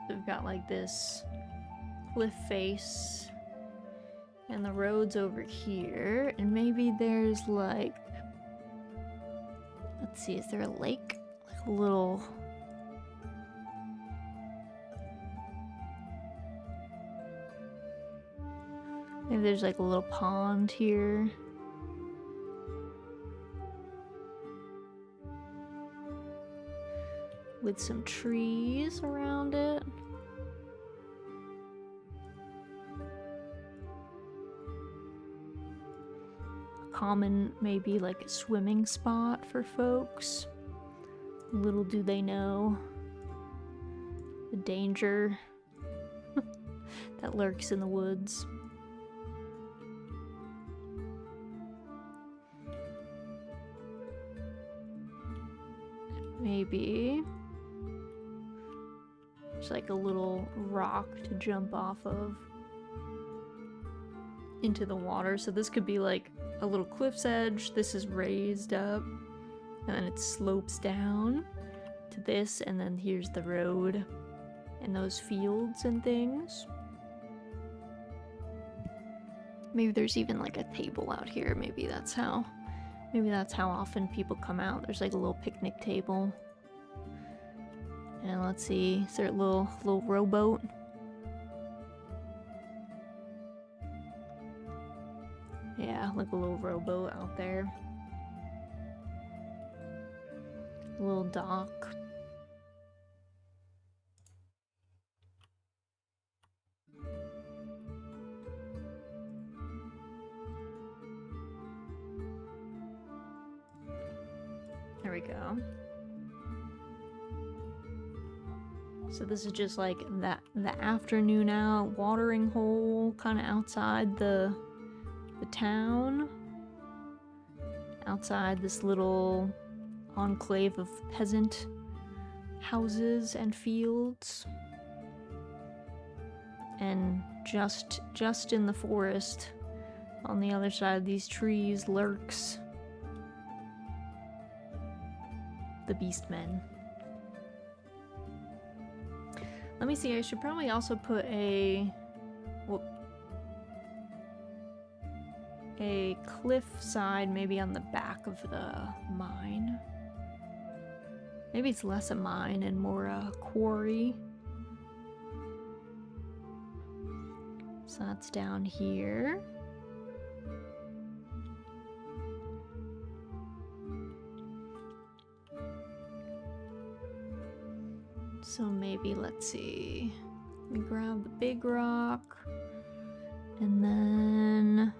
Speaker 1: We've got like this cliff face and the road's over here, and maybe there's like, let's see, is there a lake? Like a little, maybe there's like a little pond here. with some trees around it. Common, maybe like a swimming spot for folks. Little do they know the danger that lurks in the woods. Maybe there's like a little rock to jump off of into the water. So this could be like a little cliff's edge. This is raised up and then it slopes down to this, and then here's the road and those fields and things. Maybe there's even like a table out here. Maybe that's how often people come out. There's like a little picnic table. And let's see, is there a little rowboat? Yeah, like a little rowboat out there. A little dock. There we go. So this is just like the afternoon out watering hole kind of outside the town. Outside this little enclave of peasant houses and fields. And just in the forest on the other side of these trees lurks the beastmen. Let me see, I should probably also put a cliff side maybe on the back of the mine. Maybe it's less a mine and more a quarry. So that's down here. So maybe, let's see, let me grab the big rock and then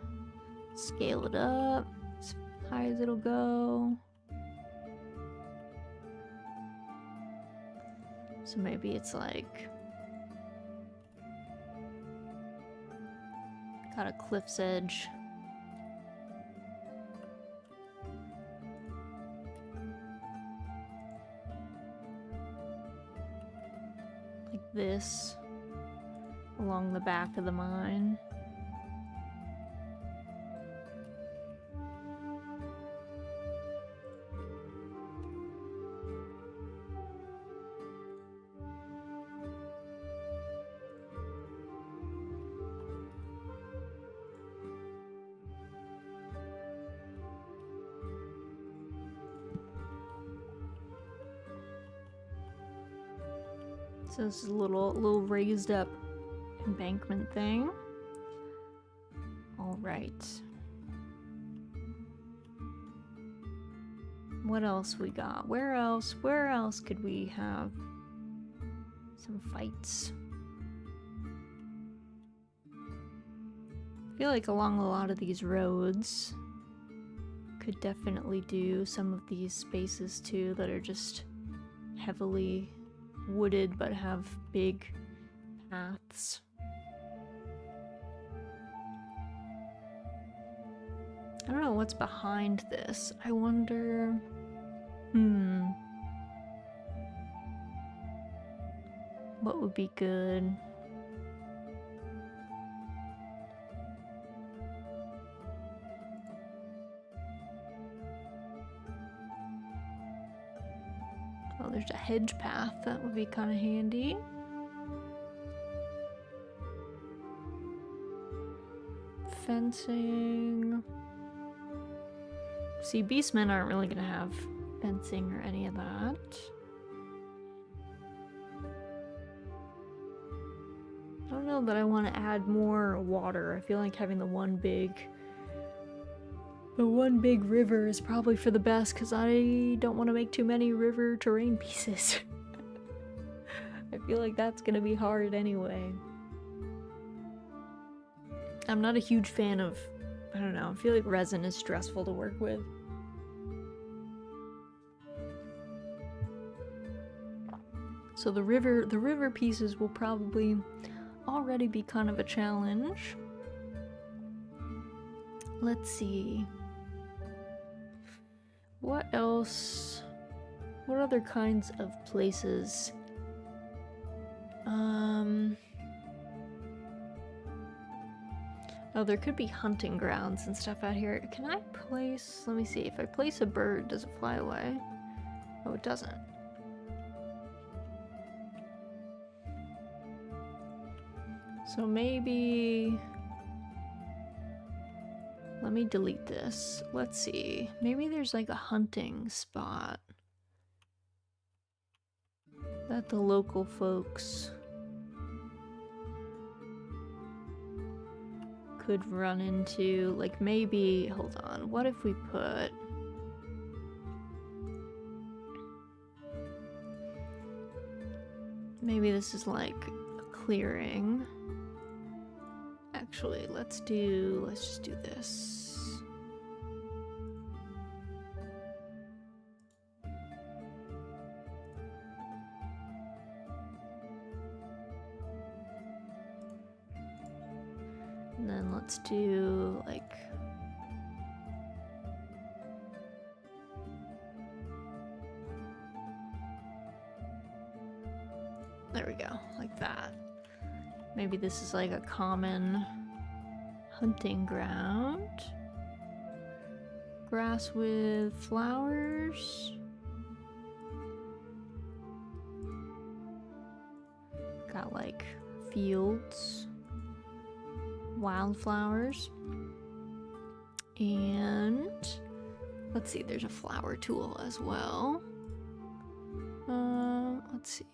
Speaker 1: scale it up as high as it'll go. So maybe it's like got a cliff's edge. Like this along the back of the mine. So this is a little raised up embankment thing. All right. What else we got? Where else could we have some fights? I feel like along a lot of these roads could definitely do some of these spaces too that are just heavily wooded but have big paths. I don't know what's behind this. I wonder... What would be good? Oh, there's a hedge path. That would be kind of handy. Fencing. See, beastmen aren't really gonna have fencing or any of that. I don't know that I want to add more water. I feel like having the one big river is probably for the best because I don't want to make too many river terrain pieces. I feel like that's gonna be hard anyway. I'm not a huge fan of, I don't know, I feel like resin is stressful to work with. So the river pieces will probably already be kind of a challenge. Let's see. What else? What other kinds of places? Oh, there could be hunting grounds and stuff out here. Can I place... Let me see. If I place a bird, does it fly away? Oh, it doesn't. So maybe... Let me delete this. Let's see. Maybe there's like a hunting spot that the local folks could run into. Like maybe, hold on, what if we put... Maybe this is like a clearing. Actually, let's just do this. And then let's do like... There we go, like that. Maybe this is like a common hunting ground. Grass with flowers. Got like fields, wildflowers. And let's see, there's a flower tool as well. Let's see.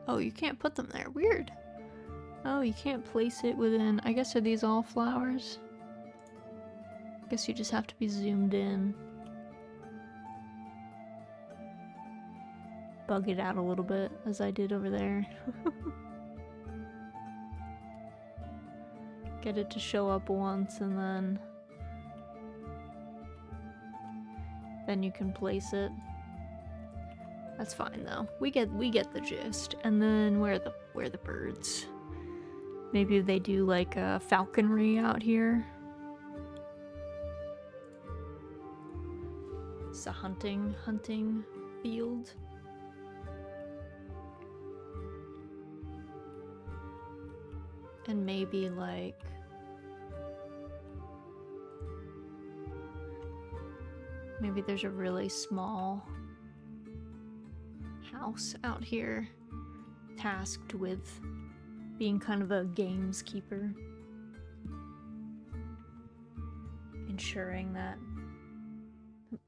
Speaker 1: Oh, you can't put them there. Weird. Oh, you can't place it within... I guess, are these all flowers? I guess you just have to be zoomed in. Bug it out a little bit, as I did over there. Get it to show up once, and then you can place it. That's fine though. We get the gist. And then where are the birds? Maybe they do like a falconry out here. It's a hunting field. And maybe like maybe there's a really small house out here tasked with being kind of a gameskeeper, ensuring that...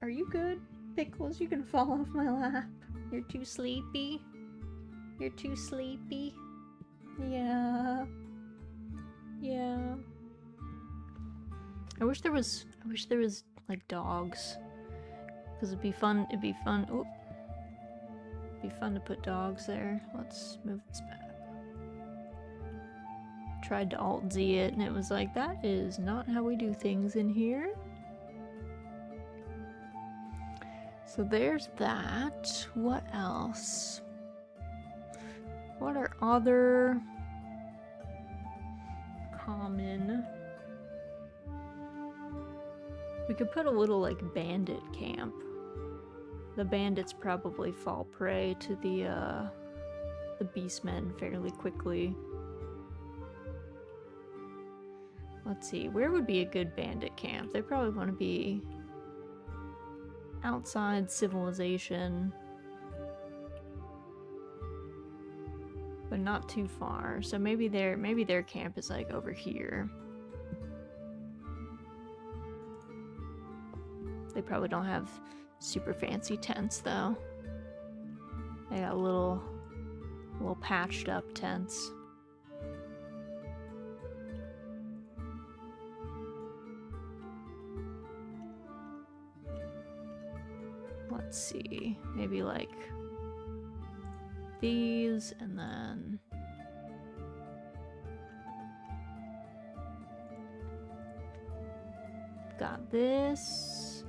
Speaker 1: Are you good, Pickles? You can fall off my lap. You're too sleepy? You're too sleepy? Yeah. Yeah. I wish there was like dogs, because it'd be fun. Oop. Be fun to put dogs there. Let's move this back. Tried to Alt-Z it and it was like, that is not how we do things in here. So there's that. What else? What are other common... We could put a little like bandit camp. The bandits probably fall prey to the beastmen fairly quickly. Let's see, where would be a good bandit camp? They probably want to be outside civilization, but not too far. So maybe their camp is like over here. They probably don't have super fancy tents though. They got little patched up tents. let's see, maybe like these, and then got this,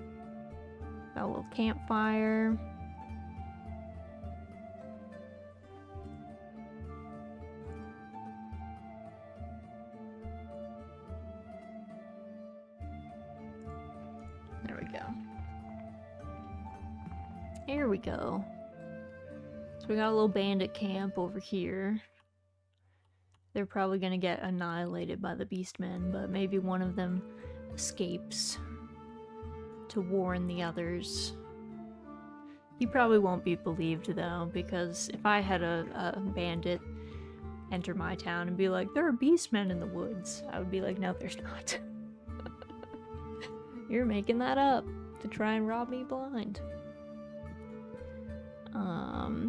Speaker 1: got a little campfire. There we go. Here we go. So we got a little bandit camp over here. They're probably gonna get annihilated by the beastmen, but maybe one of them escapes to warn the others. He probably won't be believed though, because if I had a bandit enter my town and be like, there are beastmen in the woods, I would be like, no, there's not. You're making that up to try and rob me blind.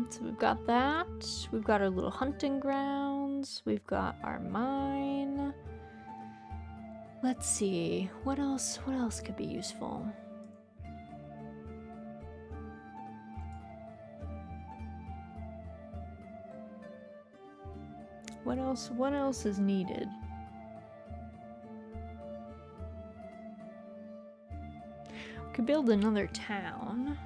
Speaker 1: So we've got that. We've got our little hunting grounds. We've got our mine. Let's see. What else could be useful? What else is needed? We could build another town.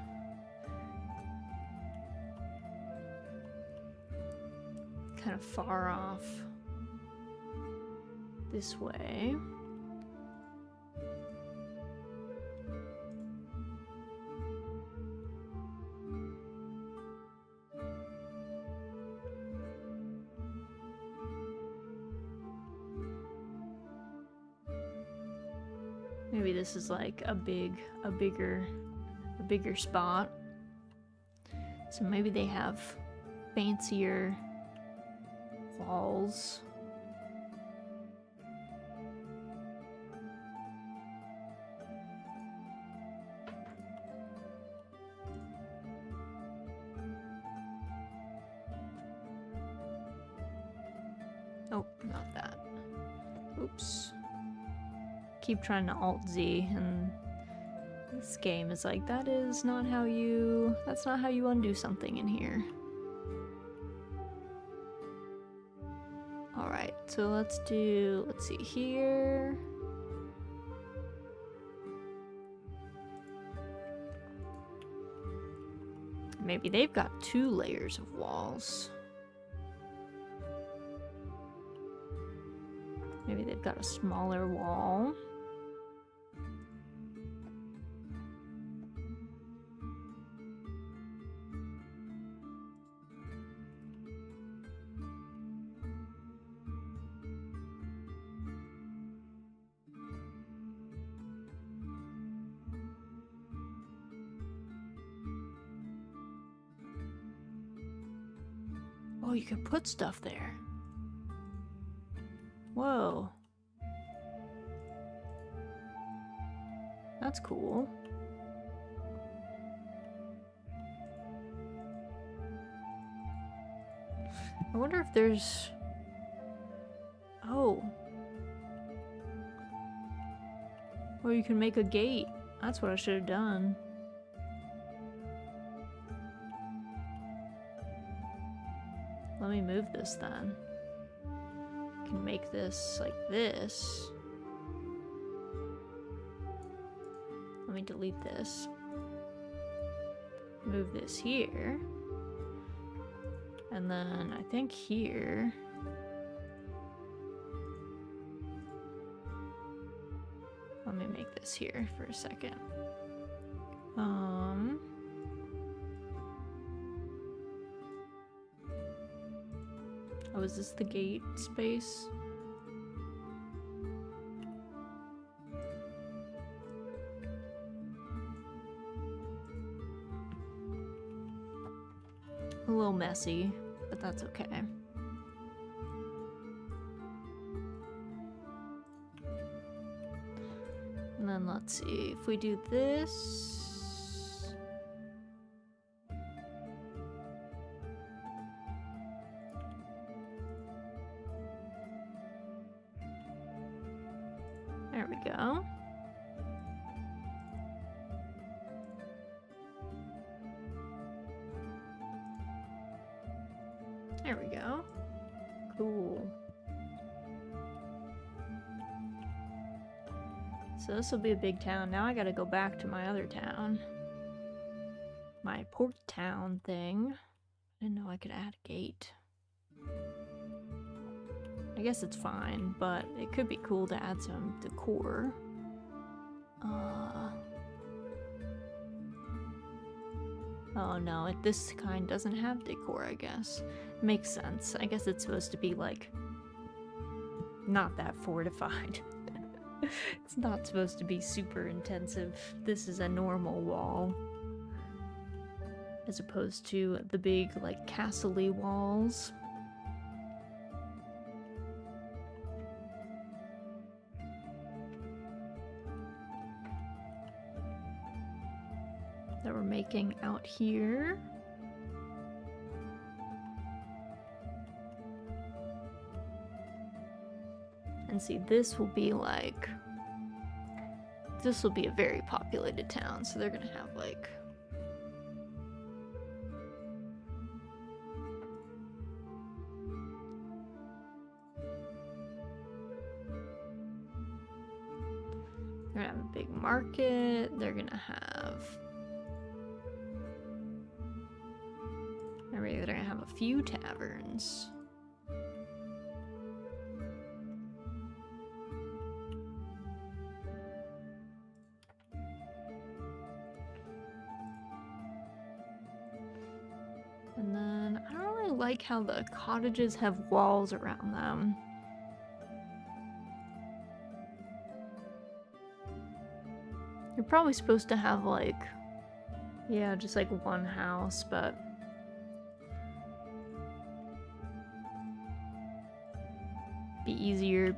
Speaker 1: Kind of far off this way. Maybe this is like a bigger spot. So maybe they have fancier walls. Oh, not that. Oops. Keep trying to Alt-Z, and this game is like, that's not how you undo something in here. Alright, so let's see here. Maybe they've got 2 layers of walls. Maybe they've got a smaller wall. Oh, you can put stuff there. Whoa. That's cool. I wonder if there's... Oh. Or you can make a gate. That's what I should have done. Let me move this then. I can make this like this. Let me delete this. Move this here. And then I think here. Let me make this here for a second. Oh, is this the gate space? A little messy, but that's okay. And then let's see, if we do this... There we go. There we go. Cool. So this will be a big town. Now I gotta go back to my other town. My port town thing. I didn't know I could add a gate. I guess it's fine, but it could be cool to add some decor. Oh no, this kind doesn't have decor, I guess. Makes sense. I guess it's supposed to be, like, not that fortified. It's not supposed to be super intensive. This is a normal wall. As opposed to the big, like, castle-y walls. That we're making out here. And see, this will be like, this will be a very populated town, so they're gonna have like they're gonna have a big market, they're gonna have maybe they're gonna have a few taverns. And then I don't really like how the cottages have walls around them. You're probably supposed to have like, yeah, just like one house, but be easier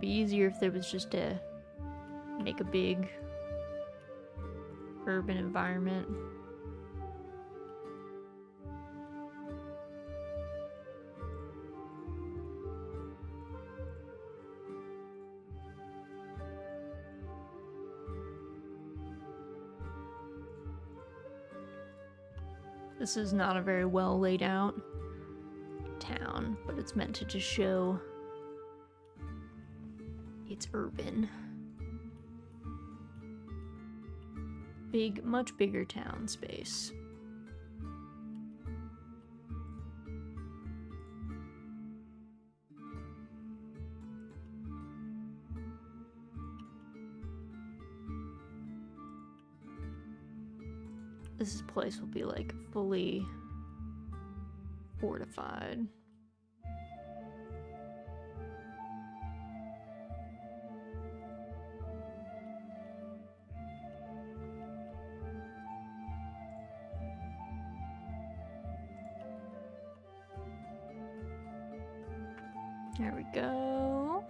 Speaker 1: if there was just to make a big urban environment. This is not a very well laid out town, but it's meant to just show it's urban. Big, much bigger town space. This place will be like fully fortified. There we go.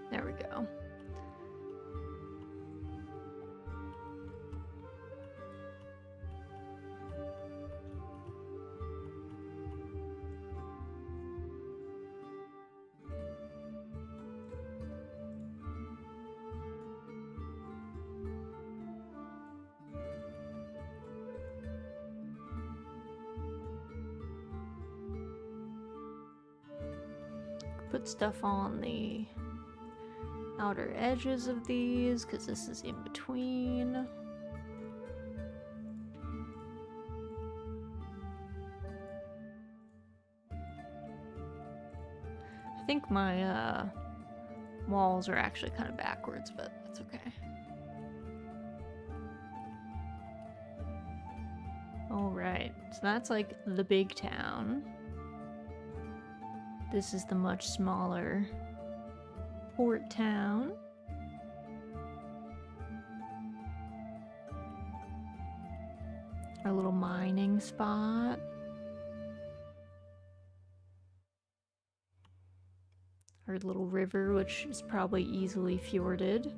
Speaker 1: There we go. Put stuff on the outer edges of these, because this is in between. I think my walls are actually kind of backwards, but that's okay. Alright, so that's like the big town. This is the much smaller port town. Our little mining spot. Our little river, which is probably easily fjorded.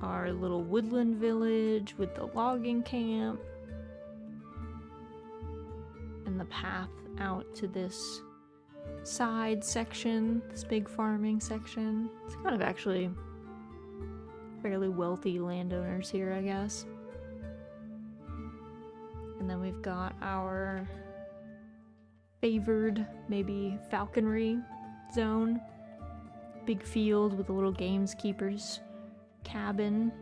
Speaker 1: our little woodland village with the logging camp. And the path out to this side section, this big farming section. It's kind of actually fairly wealthy landowners here, I guess. And then we've got our favored, maybe falconry zone. Big field with a little gameskeeper's cabin.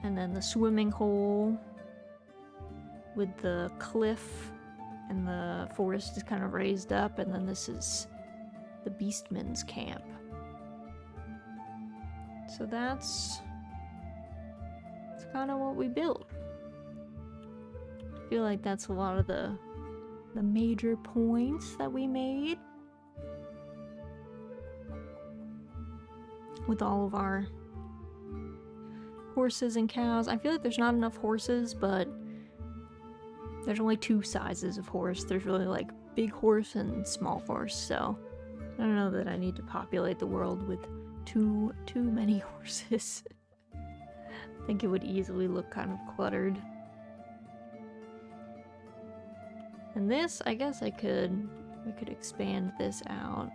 Speaker 1: And then the swimming hole with the cliff, and the forest is kind of raised up, and then this is the beastman's camp. So that's kind of what we built. I feel like that's a lot of the major points that we made with all of our horses and cows. I feel like there's not enough horses, but there's only two sizes of horse. There's really like big horse and small horse, so I don't know that I need to populate the world with too many horses. I think it would easily look kind of cluttered. And this, I guess we could expand this out.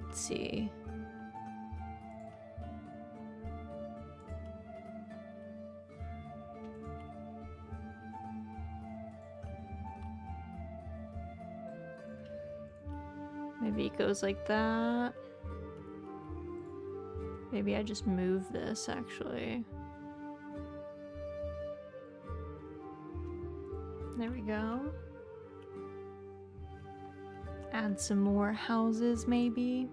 Speaker 1: Let's see. Maybe it goes like that. Maybe I just move this, actually. There we go. Add some more houses, maybe.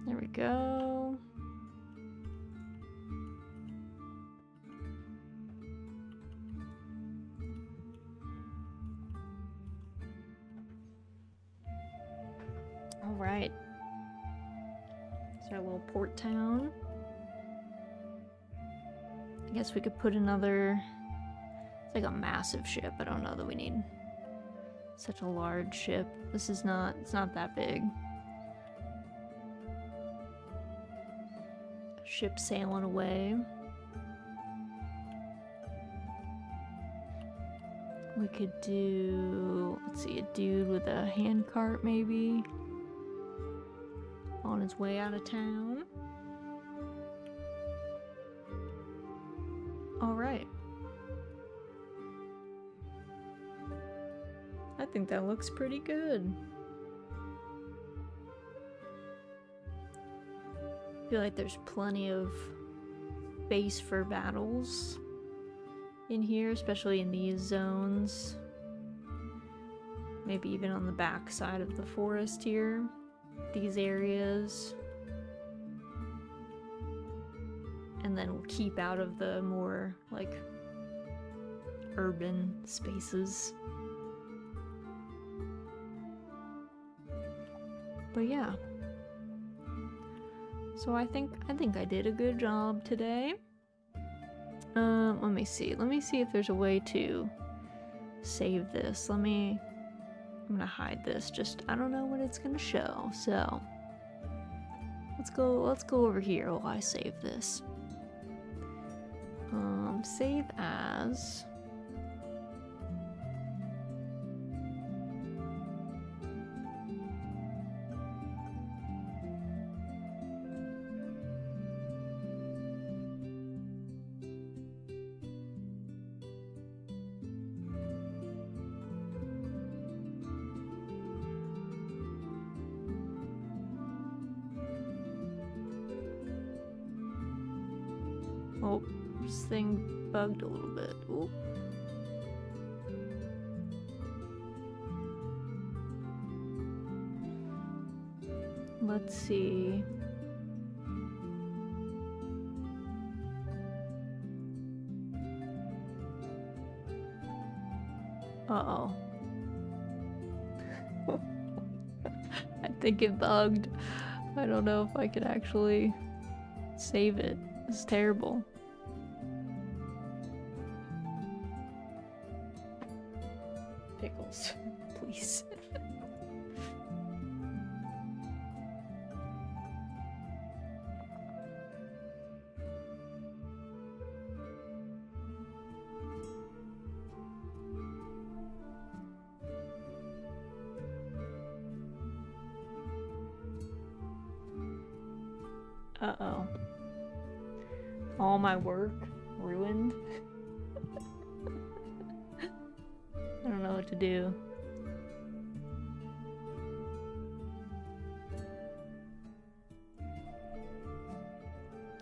Speaker 1: There we go. All right. It's our little port town. I guess we could put another... It's like a massive ship. I don't know that we need such a large ship. This is not... It's not that big. Ship sailing away. We could do, let's see, a dude with a handcart maybe on his way out of town. All right. I think that looks pretty good. I feel like there's plenty of base for battles in here, especially in these zones. Maybe even on the back side of the forest here, these areas. And then we'll keep out of the more, like, urban spaces. But yeah. So I think I did a good job today. Let me see. Let me see if there's a way to save this. I'm gonna hide this. Just, I don't know what it's gonna show. So let's go over here while I save this. Save as. Oh, this thing bugged a little bit. Oop. Let's see. Uh-oh. I think it bugged. I don't know if I could actually save it. It's terrible. Pickles, please. Uh-oh. All my work ruined. I don't know what to do.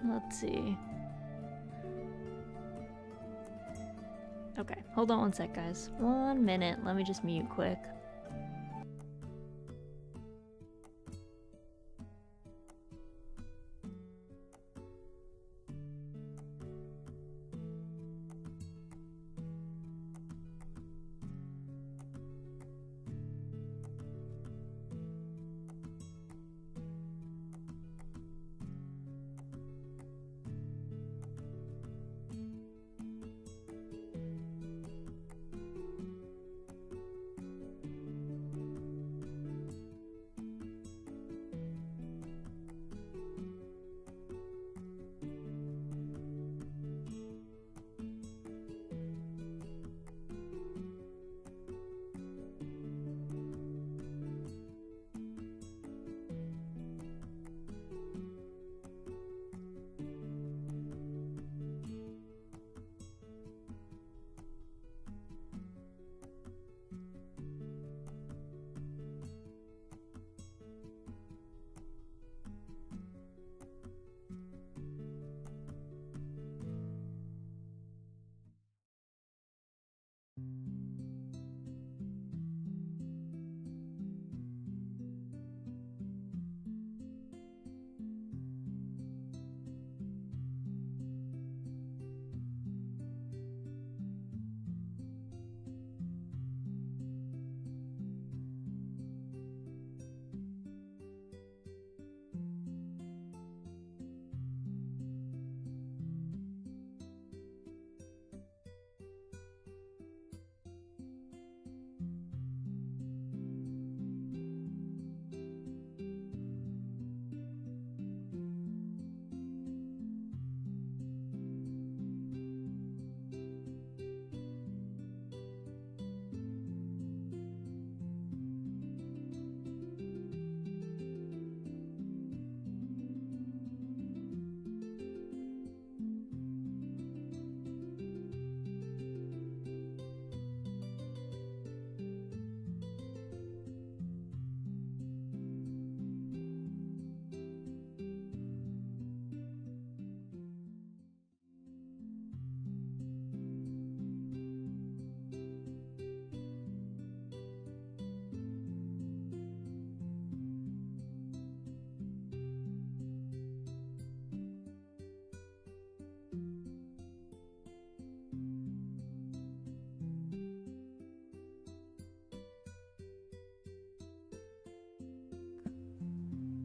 Speaker 1: Let's see. Okay, hold on one sec, guys. 1 minute. Let me just mute quick.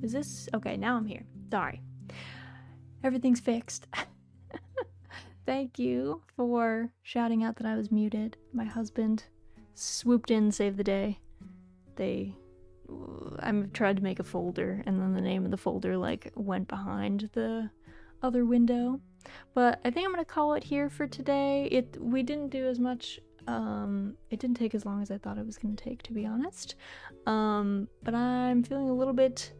Speaker 1: Is this... Okay, now I'm here. Sorry. Everything's fixed. Thank you for shouting out that I was muted. My husband swooped in, saved the day. I tried to make a folder, and then the name of the folder, like, went behind the other window. But I think I'm gonna call it here for today. We didn't do as much... it didn't take as long as I thought it was gonna take, to be honest. But I'm feeling a little bit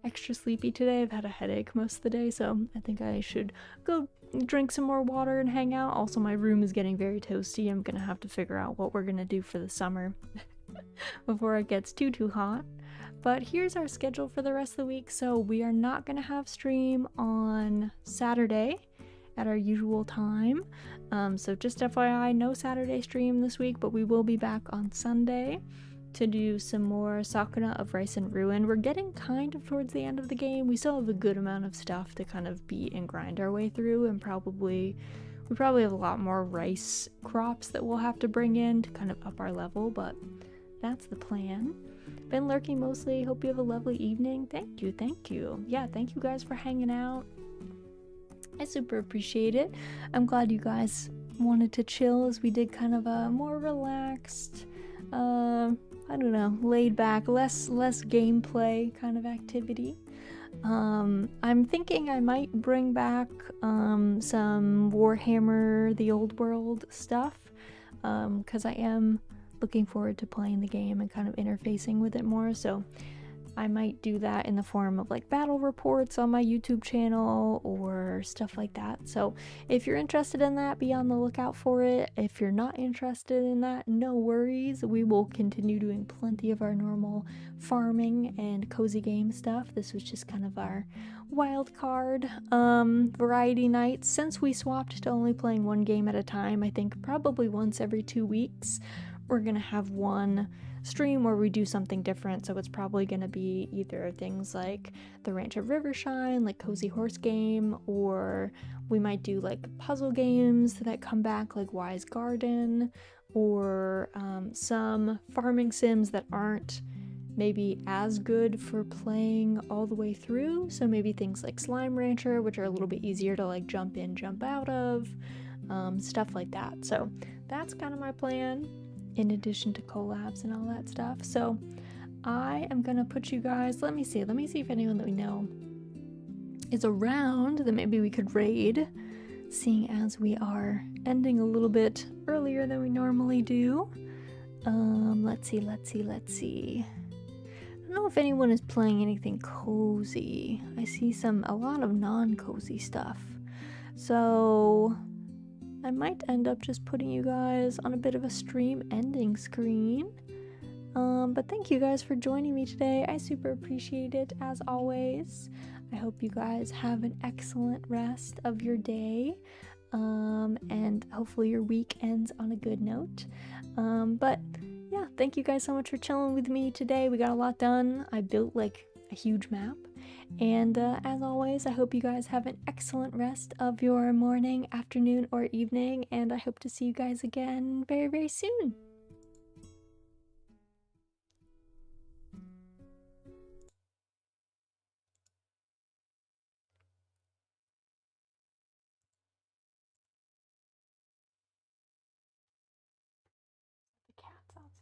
Speaker 1: extra sleepy today. I've had a headache most of the day, so I think I should go drink some more water and hang out. Also, my room is getting very toasty. I'm gonna have to figure out what we're gonna do for the summer before it gets too hot. But here's our schedule for the rest of the week. So we are not gonna have stream on Saturday at our usual time. So just FYI, no Saturday stream this week, but we will be back on Sunday to do some more Sakuna of Rice and Ruin. We're getting kind of towards the end of the game. We still have a good amount of stuff to kind of beat and grind our way through, and probably We probably have a lot more rice crops that we'll have to bring in to kind of up our level, but that's the plan. Been lurking mostly. Hope you have a lovely evening. Thank you, thank you. Yeah, thank you guys for hanging out. I super appreciate it. I'm glad you guys wanted to chill as we did kind of a more relaxed, I don't know, laid back, less gameplay kind of activity. I'm thinking I might bring back some Warhammer The Old World stuff, because I am looking forward to playing the game and kind of interfacing with it more, so I might do that in the form of like battle reports on my YouTube channel or stuff like that. So if you're interested in that, be on the lookout for it. If you're not interested in that, no worries. We will continue doing plenty of our normal farming and cozy game stuff. This was just kind of our wild card variety nights. Since we swapped to only playing one game at a time, I think probably once every 2 weeks, we're gonna have one stream where we do something different. So it's probably going to be either things like the Ranch of Rivershine, like Cozy Horse Game, or we might do like puzzle games that come back like Wise Garden, or some farming sims that aren't maybe as good for playing all the way through. So maybe things like Slime Rancher, which are a little bit easier to like jump in, jump out of, stuff like that. So that's kind of my plan, in addition to collabs and all that stuff. So I am gonna put you guys, let me see if anyone that we know is around that maybe we could raid, seeing as we are ending a little bit earlier than we normally do. Let's see. I don't know if anyone is playing anything cozy. I see a lot of non-cozy stuff. So I might end up just putting you guys on a bit of a stream ending screen. But thank you guys for joining me today. I super appreciate it, as always. I hope you guys have an excellent rest of your day. And hopefully your week ends on a good note. But yeah, thank you guys so much for chilling with me today. We got a lot done. I built like a huge map. And as always, I hope you guys have an excellent rest of your morning, afternoon, or evening, and I hope to see you guys again very, very soon. The cat's outside.